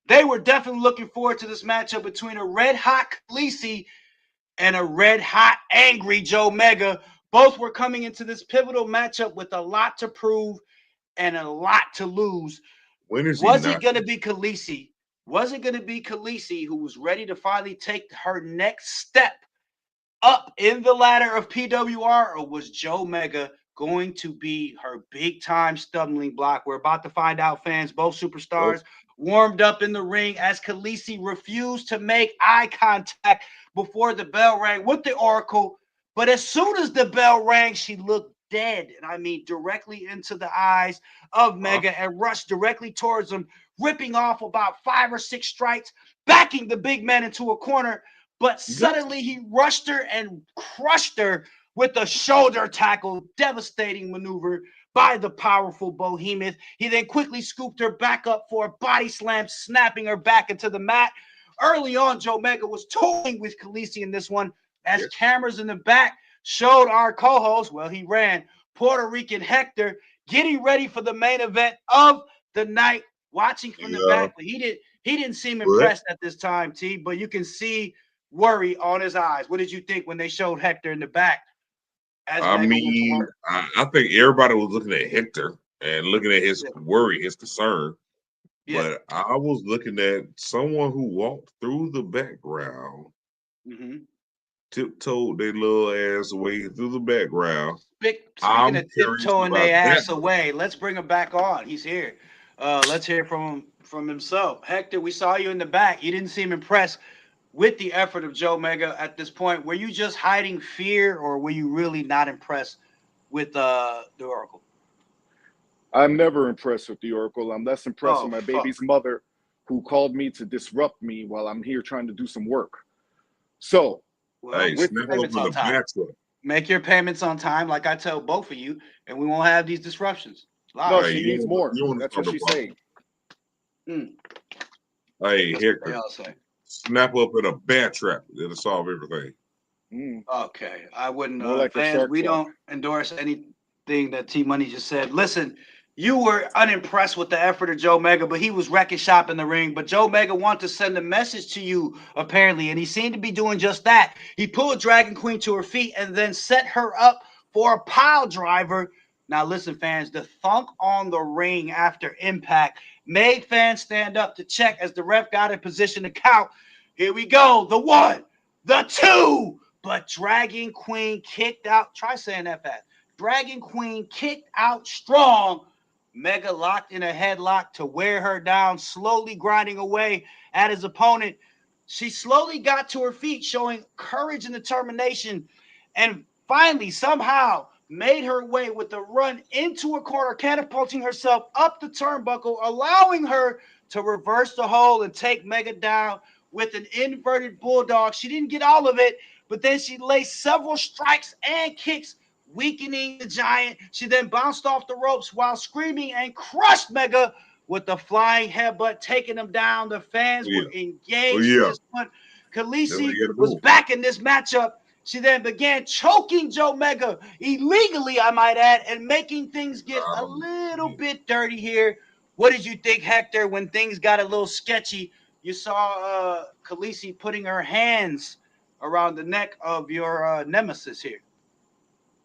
They were definitely looking forward to this matchup between a red hot Khaleesi and a red hot angry Joe Mega. Both were coming into this pivotal matchup with a lot to prove and a lot to lose. When is he Was it not? going to be Khaleesi? Was it going to be Khaleesi who was ready to finally take her next step up in the ladder of PWR, or was Joe Mega going to be her big time stumbling block? We're about to find out, fans. Both Oh, superstars warmed up in the ring as Khaleesi refused to make eye contact before the bell rang with the Oracle. But as soon as the bell rang, she looked dead. And I mean directly into the eyes of Mega and rushed directly towards him, ripping off about 5 or 6 strikes, backing the big man into a corner. But you got to. suddenly he rushed her and crushed her with a shoulder tackle, devastating maneuver by the powerful behemoth. He then quickly scooped her back up for a body slam, snapping her back into the mat. Early on, Joe Mega was toying with Khaleesi in this one, as Yes. cameras in the back showed our co-host, well, he ran, Puerto Rican Hector, getting ready for the main event of the night, watching from the Yeah, back, but he didn't seem but impressed at this time, T, but you can see worry on his eyes. What did you think when they showed Hector in the back as I Mega went to mean, work? I think everybody was looking at Hector and looking at his worry, his concern. Yeah. But I was looking at someone who walked through the background, Mm-hmm. tiptoed their little ass away through the background. Speaking I'm of curious tiptoeing about their that ass one. away, let's bring him back on. He's here. Let's hear from himself. Hector, we saw you in the back. You didn't seem impressed with the effort of Joe Mega at this point. Were you just hiding fear, or were you really not impressed with the Oracle? I'm never impressed with the Oracle. I'm less impressed Oh with my fuck. baby's mother, who called me to disrupt me while I'm here trying to do some work. So, Well, Hey, make with your snap up payments in on the time. backdrop. Make your payments on time, like I tell both of you, and we won't have these disruptions. no, Live. Hey, she needs more. you want to That's start what the she's problem? saying. Mm, Hey, what Hector, y'all say? snap up in a bear trap. It'll solve everything. Mm, Okay, I wouldn't. more like a Fans, shark we trap. don't endorse anything that T Money just said. Listen, you were unimpressed with the effort of Joe Mega, but he was wrecking shop in the ring. But Joe Mega wanted to send a message to you, apparently, and he seemed to be doing just that. He pulled Dragon Queen to her feet and then set her up for a pile driver. Now, listen, fans, the thunk on the ring after impact made fans stand up to check as the ref got in position to count. Here we go. The one, the two. But Dragon Queen kicked out. Try saying that fast. Dragon Queen kicked out strong. Mega locked in a headlock to wear her down, slowly grinding away at his opponent. She slowly got to her feet, showing courage and determination, and finally, somehow, made her way with a run into a corner, catapulting herself up the turnbuckle, allowing her to reverse the hole and take Mega down with an inverted bulldog. She didn't get all of it, but then she laced several strikes and kicks, weakening the giant. She then bounced off the ropes while screaming and crushed Mega with the flying headbutt, taking him down. The Oh fans yeah. were Oh engaged in yeah. this one. That's how Khaleesi you gotta was do back in this matchup. She then began choking Joe Mega illegally, I might add, and making things it. get a little bit dirty here. What did you think, Hector, when things got a little sketchy? You saw Khaleesi putting her hands around the neck of your nemesis here.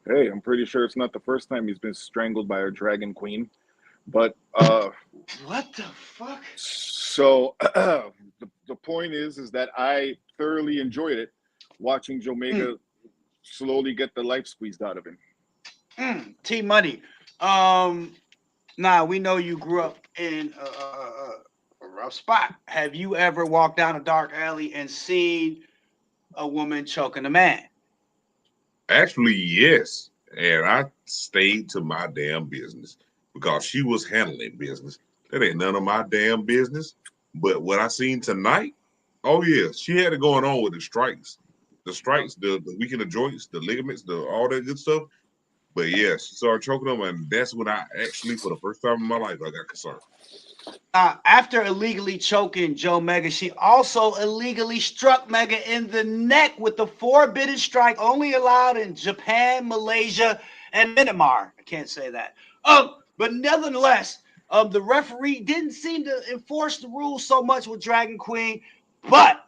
Hey, I'm pretty sure it's not the first time he's been strangled by a dragon queen. But What the fuck? so the point is that I thoroughly enjoyed it, watching Jomega slowly get the life squeezed out of him. T Money. Now we know you grew up in a rough spot. Have you ever walked down a dark alley and seen a woman choking a man? Actually, yes. And I stayed to my damn business because she was handling business. That ain't none of my damn business. But what I seen tonight, oh yeah, she had it going on with the strikes. The strikes, the weakening of joints, the ligaments, the all that good stuff. But yeah, she started choking them, and that's when I actually, for the first time in my life, I got concerned. After illegally choking Joe Mega, she also illegally struck Mega in the neck with the forbidden strike only allowed in Japan, Malaysia, and Myanmar. I can't say that. But nevertheless, the referee didn't seem to enforce the rules so much with Dragon Queen, but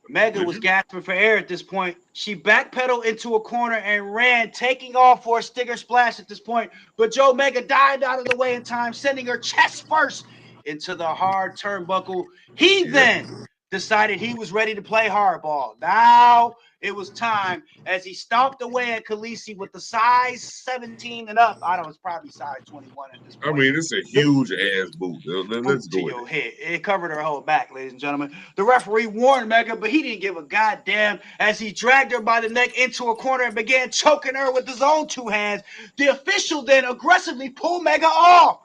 Mega Did was you? gasping for air at this point. She backpedaled into a corner and ran, taking off for a stinger splash at this point. But Joe Mega dived out of the way in time, sending her chest first into the hard turnbuckle. He Yeah. then decided he was ready to play hardball. Now it was time as he stomped away at Khaleesi with the size 17 and up. I don't know, it's probably size 21 at this I point. mean, it's a huge ass boot. Let's Boot to go with your it. head. It covered her whole back, ladies and gentlemen. The referee warned Mega, but he didn't give a goddamn as he dragged her by the neck into a corner and began choking her with his own two hands. The official then aggressively pulled Mega off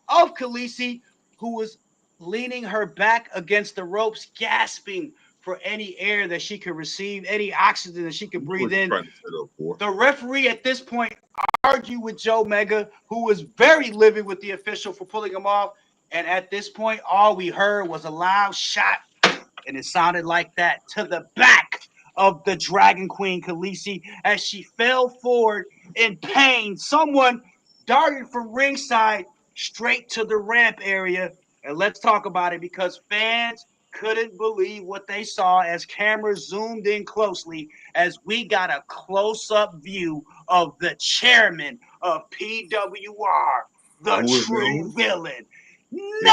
of Khaleesi, who was leaning her back against the ropes, gasping for any air that she could receive, any oxygen that she could You know what breathe you're in. trying to set up for. The referee at this point argued with Joe Mega, who was very livid with the official for pulling him off. And at this point, all we heard was a loud shot, and it sounded like that to the back of the Dragon Queen Khaleesi as she fell forward in pain. Someone darted from ringside straight to the ramp area. And let's talk about it because fans couldn't believe what they saw as cameras zoomed in closely as we got a close-up view of the chairman of PWR, the Who is true name? villain, His name is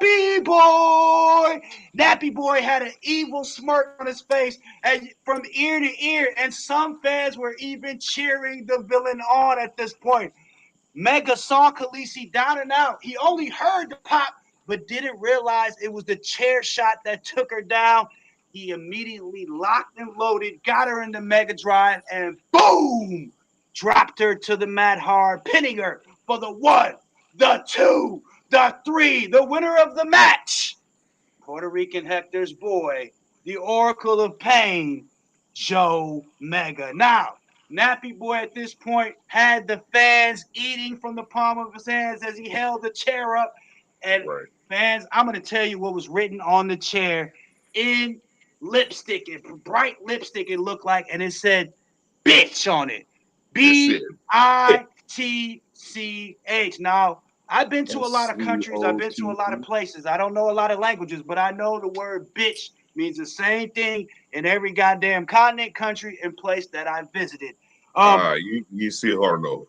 Nappy Boy. Nappy Boy had an evil smirk on his face and from ear to ear, and some fans were even cheering the villain on at this point. Mega saw Khaleesi down and out. He only heard the pop, but didn't realize it was the chair shot that took her down. He immediately locked and loaded, got her in the Mega Drive, and boom, dropped her to the mat hard, pinning her for the 1, the 2, the 3, the winner of the match. Puerto Rican Hector's boy, the Oracle of Pain, Joe Mega. Now, Nappy Boy at this point had the fans eating from the palm of his hands as he held the chair up. And right. fans, I'm going to tell you what was written on the chair in lipstick, bright lipstick it looked like, and it said bitch on it. BITCH. Now, I've been to a lot of countries. I've been to a lot of places. I don't know a lot of languages, but I know the word bitch means the same thing in every goddamn continent, country, and place that I visited. You see hard enough.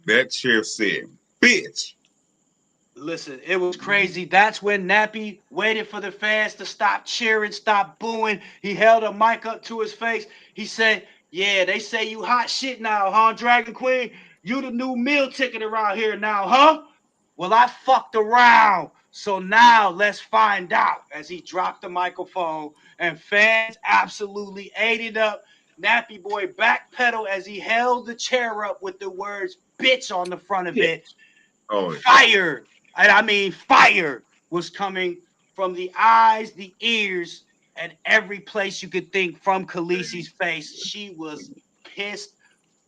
That chair said, bitch. Listen, it was crazy. That's when Nappy waited for the fans to stop cheering, stop booing. He held a mic up to his face. He said, yeah, they say you hot shit now, huh, Dragon Queen? You the new meal ticket around here now, huh? Well, I fucked around. So now let's find out. As he dropped the microphone and fans absolutely ate it up. Nappy Boy backpedaled as he held the chair up with the words bitch on the front of it. Oh, Fire. And I mean fire was coming from the eyes, the ears, and every place you could think from Khaleesi's face. She was pissed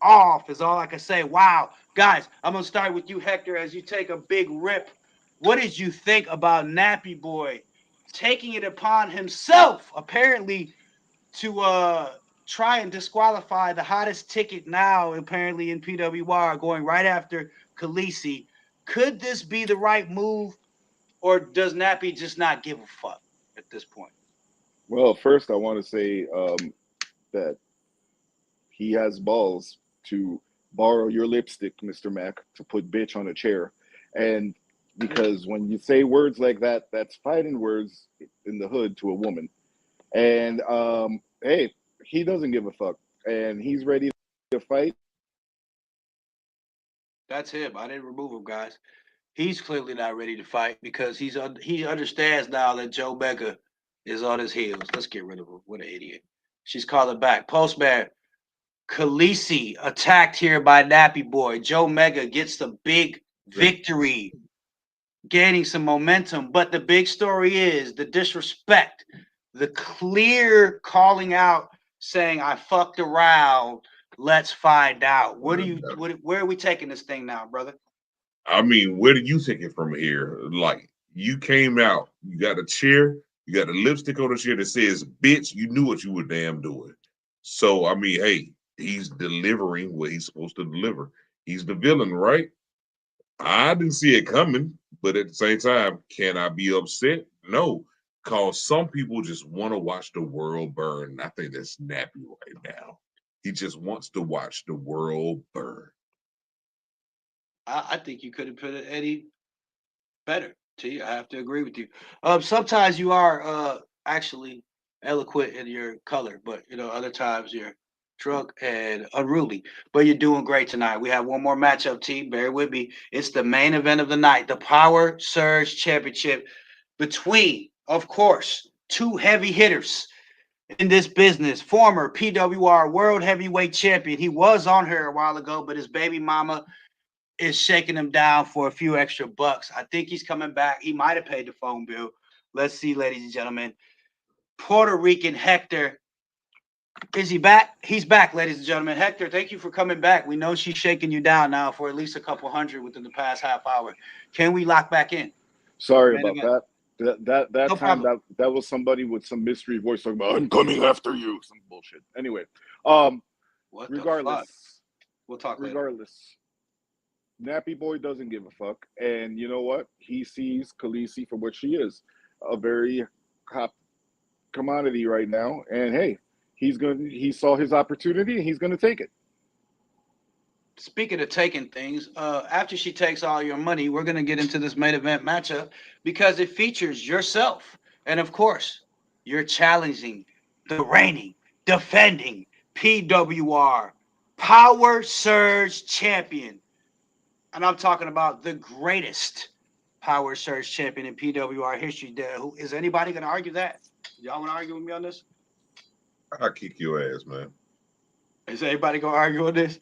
off is all I can say. Wow. Guys, I'm going to start with you, Hector, as you take a big rip. What did you think about Nappy Boy taking it upon himself, apparently, to try and disqualify the hottest ticket now, apparently, in PWR, going right after Khaleesi? Could this be the right move, or does Nappy just not give a fuck at this point? Well, first I want to say that he has balls to borrow your lipstick, Mr. Mac, to put bitch on a chair. And because when you say words like that, that's fighting words in the hood to a woman. And hey, he doesn't give a fuck. And he's ready to fight. That's him. I didn't remove him, guys. He's clearly not ready to fight because he understands now that Joe Mega is on his heels. Let's get rid of him. What an idiot. She's calling back. Postman, Khaleesi attacked here by Nappy Boy. Joe Mega gets the big victory, gaining some momentum. But the big story is the disrespect, the clear calling out, saying, I fucked around. Let's find out. Where are we taking this thing now, brother? I mean, where do you take it from here? Like, you came out, you got a chair, you got a lipstick on the chair that says, bitch, you knew what you were damn doing. So, I mean, hey, he's delivering what he's supposed to deliver. He's the villain, right? I didn't see it coming, but at the same time, can I be upset? No, because some people just want to watch the world burn. I think that's Nappy right now. He just wants to watch the world burn. I think you could have put it any better. T, I have to agree with you. Sometimes you are actually eloquent in your color, but other times you're drunk and unruly. But you're doing great tonight. We have one more matchup, T. Bear with me. It's the main event of the night, the Power Surge Championship between, of course, two heavy hitters in this business. Former PWR World Heavyweight Champion. He was on here a while ago, but his baby mama is shaking him down for a few extra bucks. I think he's coming back. He might have paid the phone bill. Let's see, ladies and gentlemen. Puerto Rican Hector. Is he back? He's back, ladies and gentlemen. Hector, thank you for coming back. We know she's shaking you down now for at least a couple hundred within the past half hour. Can we lock back in? Sorry about that. That No time problem. that was somebody with some mystery voice talking about I'm coming after you. Some bullshit. Anyway, What regardless, the fuck? We'll talk later. regardless, Nappy Boy doesn't give a fuck. And you know what? He sees Khaleesi for what she is, a very hot commodity right now. And hey, he saw his opportunity and he's gonna take it. speaking of taking things, after she takes all your money, we're gonna get into this main event matchup because it features yourself, and of course, you're challenging the reigning, defending PWR Power Surge champion, and I'm talking about the greatest Power Surge champion in PWR history. Who is anybody gonna argue that? Y'all wanna argue with me on this? I'll kick your ass, man. Is anybody gonna argue on this?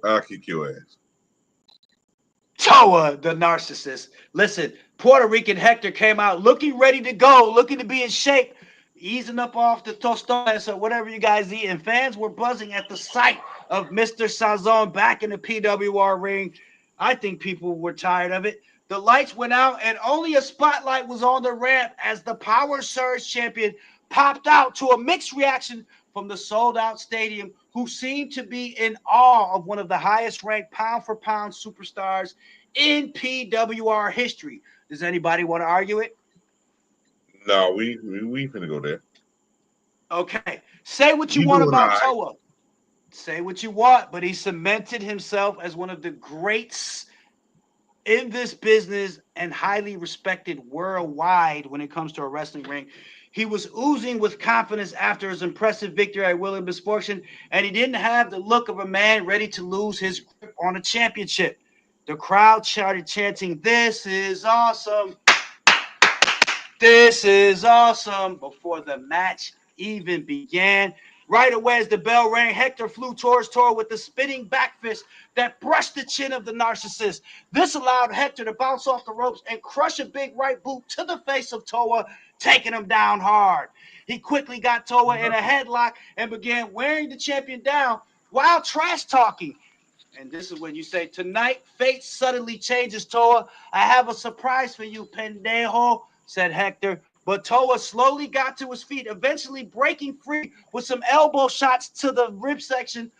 I'll kick your ass. Toa, the narcissist. Listen, Puerto Rican Hector came out looking ready to go, looking to be in shape, easing up off the tostones or whatever you guys eat. And fans were buzzing at the sight of Mr. SAZON back in the PWR ring. I think people were tired of it. The lights went out, and only a spotlight was on the ramp as the Power Surge champion popped out to a mixed reaction from the sold-out stadium, who seemed to be in awe of one of the highest-ranked pound-for-pound superstars in PWR history. Does anybody want to argue it? No, we finna go there. Okay. Say what you You want doing about all right. Toa. Say what you want, but he cemented himself as one of the greats in this business and highly respected worldwide when it comes to a wrestling ring. He was oozing with confidence after his impressive victory at Will and Misfortune, and he didn't have the look of a man ready to lose his grip on a championship. The crowd started chanting, "This is awesome. This is awesome," before the match even began. Right away, as the bell rang, Hector flew towards Toa with a spinning back fist that brushed the chin of the narcissist. This allowed Hector to bounce off the ropes and crush a big right boot to the face of Toa, taking him down hard. He quickly got Toa in a headlock and began wearing the champion down while trash talking. And this is when you say, "Tonight, fate suddenly changes, Toa. I have a surprise for you, pendejo," said Hector. But Toa slowly got to his feet, eventually breaking free with some elbow shots to the midsection,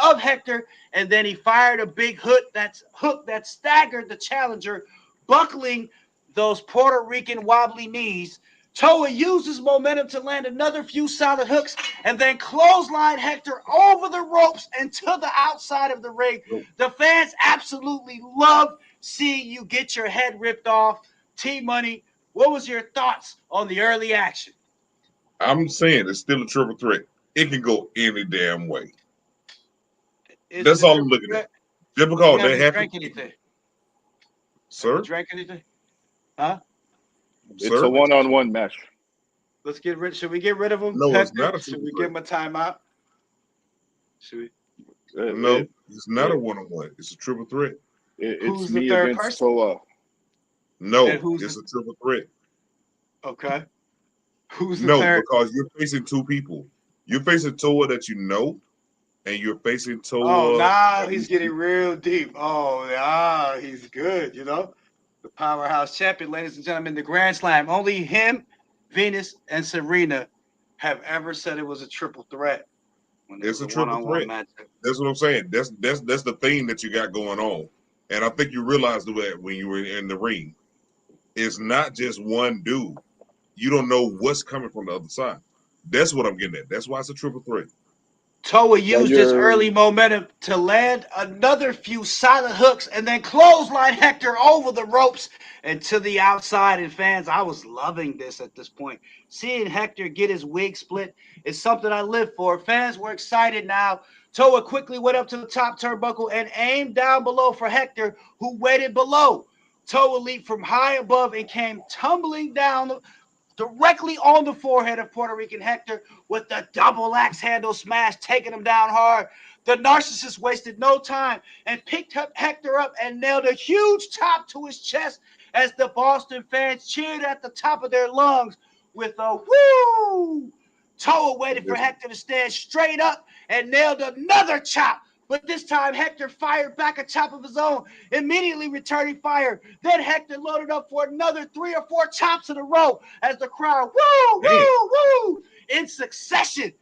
of Hector. And then he fired a big hook that staggered the challenger, buckling those Puerto Rican wobbly knees. Toa used his momentum to land another few solid hooks and then clothesline Hector over the ropes and to the outside of the ring. The fans absolutely loved seeing you get your head ripped off. T-Money, what was your thoughts on the early action? I'm saying it's still a triple threat. It can go any damn way. That's all I'm looking at. Just because that Drank happened, anything? sir. Drank anything? Huh? It's Sir? a one-on-one match. Let's get rid. Should we get rid of him? No, it's Hector? not a Should triple we threat. give him a timeout? Should we? No, it's not a one-on-one. It's a triple threat. Who's It's the me third against person? Toa. No, And who's it's a triple threat. Okay. Who's the No, third? because you're facing two people. You're facing Toa that you know, and you're facing Toa. Oh, now he's getting real deep. Oh, yeah, he's good, you know? The powerhouse champion, ladies and gentlemen, the Grand Slam. Only him, Venus, and Serena have ever said it was a triple threat. When It's a was triple one-on-one threat. matchup. That's what I'm saying. That's the thing that you got going on. And I think you realized that when you were in the ring. It's not just one dude. You don't know what's coming from the other side. That's what I'm getting at. That's why it's a triple threat. Toa used his early momentum to land another few solid hooks and then clothesline Hector over the ropes and to the outside. And fans, I was loving this at this point. Seeing Hector get his wig split is something I live for. Fans were excited now. Toa quickly went up to the top turnbuckle and aimed down below for Hector, who waited below. Toa leaped from high above and came tumbling down directly on the forehead of Puerto Rican Hector with the double axe handle smash, taking him down hard. The narcissist wasted no time and picked up Hector up and nailed a huge chop to his chest as the Boston fans cheered at the top of their lungs with a woo. Toa waited for Hector to stand straight up and nailed another chop. But this time, Hector fired back a chop of his own, immediately returning fire. Then Hector loaded up for another 3 or 4 chops in a row as the crowd, woo, woo, woo, in succession.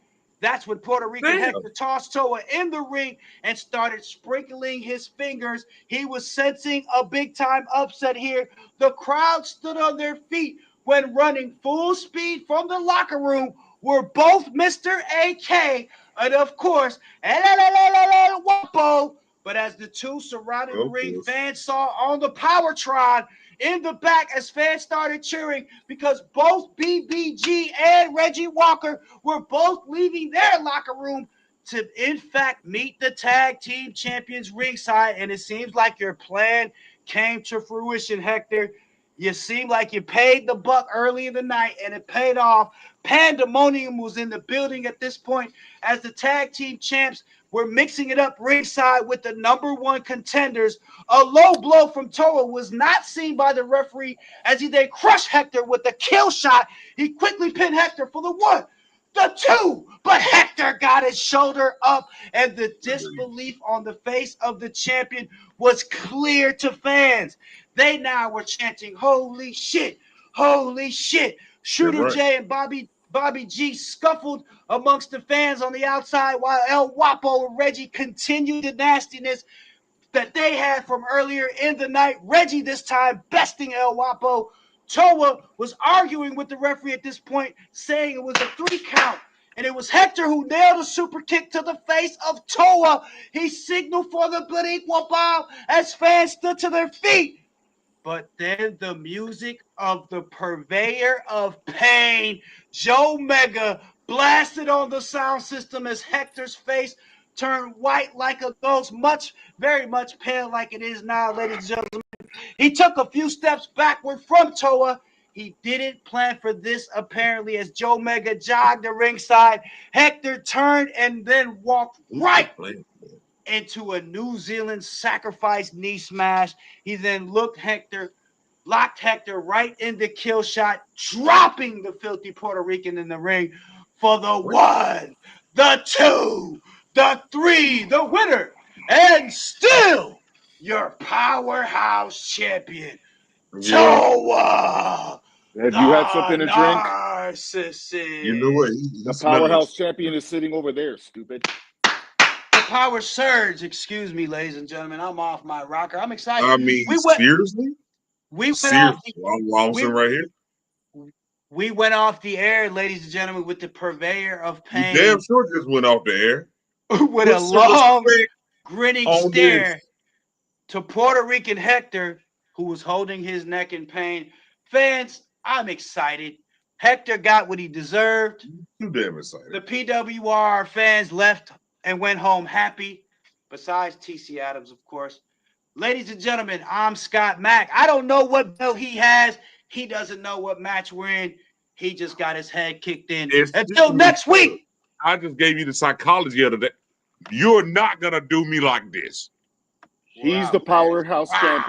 That's when Puerto Rican Hector tossed Toa in the ring and started sprinkling his fingers. He was sensing a big-time upset here. The crowd stood on their feet when running full speed from the locker room were both Mr. AK, and of course, Wapo. But as the two surrounding the Of ring, course. fans saw on the Powertron in the back as fans started cheering because both BBG and Reggie Walker were both leaving their locker room to, in fact, meet the tag team champions ringside. And it seems like your plan came to fruition, Hector. You seem like you paid the buck early in the night, and it paid off. Pandemonium was in the building at this point as the tag team champs were mixing it up ringside with the #1 contenders. A low blow from Toa was not seen by the referee as he then crushed Hector with a kill shot. He quickly pinned Hector for the 1, the 2, but Hector got his shoulder up, and the disbelief on the face of the champion was clear to fans. They now were chanting, "Holy shit, holy shit." Shooter right. J and Bobby G scuffled amongst the fans on the outside while El Wapo and Reggie continued the nastiness that they had from earlier in the night. Reggie this time besting El Wapo. Toa was arguing with the referee at this point, saying it was a 3 count. And it was Hector who nailed a super kick to the face of Toa. He signaled for the Boricua bomb as fans stood to their feet. But then the music of the purveyor of pain, Joe Mega, blasted on the sound system as Hector's face turned white like a ghost, very much pale like it is now, ladies and gentlemen. He took a few steps backward from Toa. He didn't plan for this, apparently, as Joe Mega jogged the ringside. Hector turned and then walked right into a New Zealand sacrifice knee smash. He then locked Hector right in the kill shot, dropping the filthy Puerto Rican in the ring for the 1, the 2, the 3, the winner, and still your powerhouse champion, Toa. Have you had something to drink? Narcissist. You know what? The powerhouse champion is sitting over there, stupid. Power surge, excuse me, ladies and gentlemen. I'm off my rocker. I'm excited. I mean, seriously? We went Seriously? I'm sitting right here. We went off the air, ladies and gentlemen, with the purveyor of pain. You damn sure just went off the air. With a long, grinning stare to Puerto Rican Hector, who was holding his neck in pain. Fans, I'm excited. Hector got what he deserved. Too damn excited. The PWR fans left and went home happy, besides TC Adams, of course. Ladies and gentlemen, I'm Scott Mack. I don't know what belt he has. He doesn't know what match we're in. He just got his head kicked in. Until next week. I just gave you the psychology of the day. You're not going to do me like this. He's the powerhouse champion.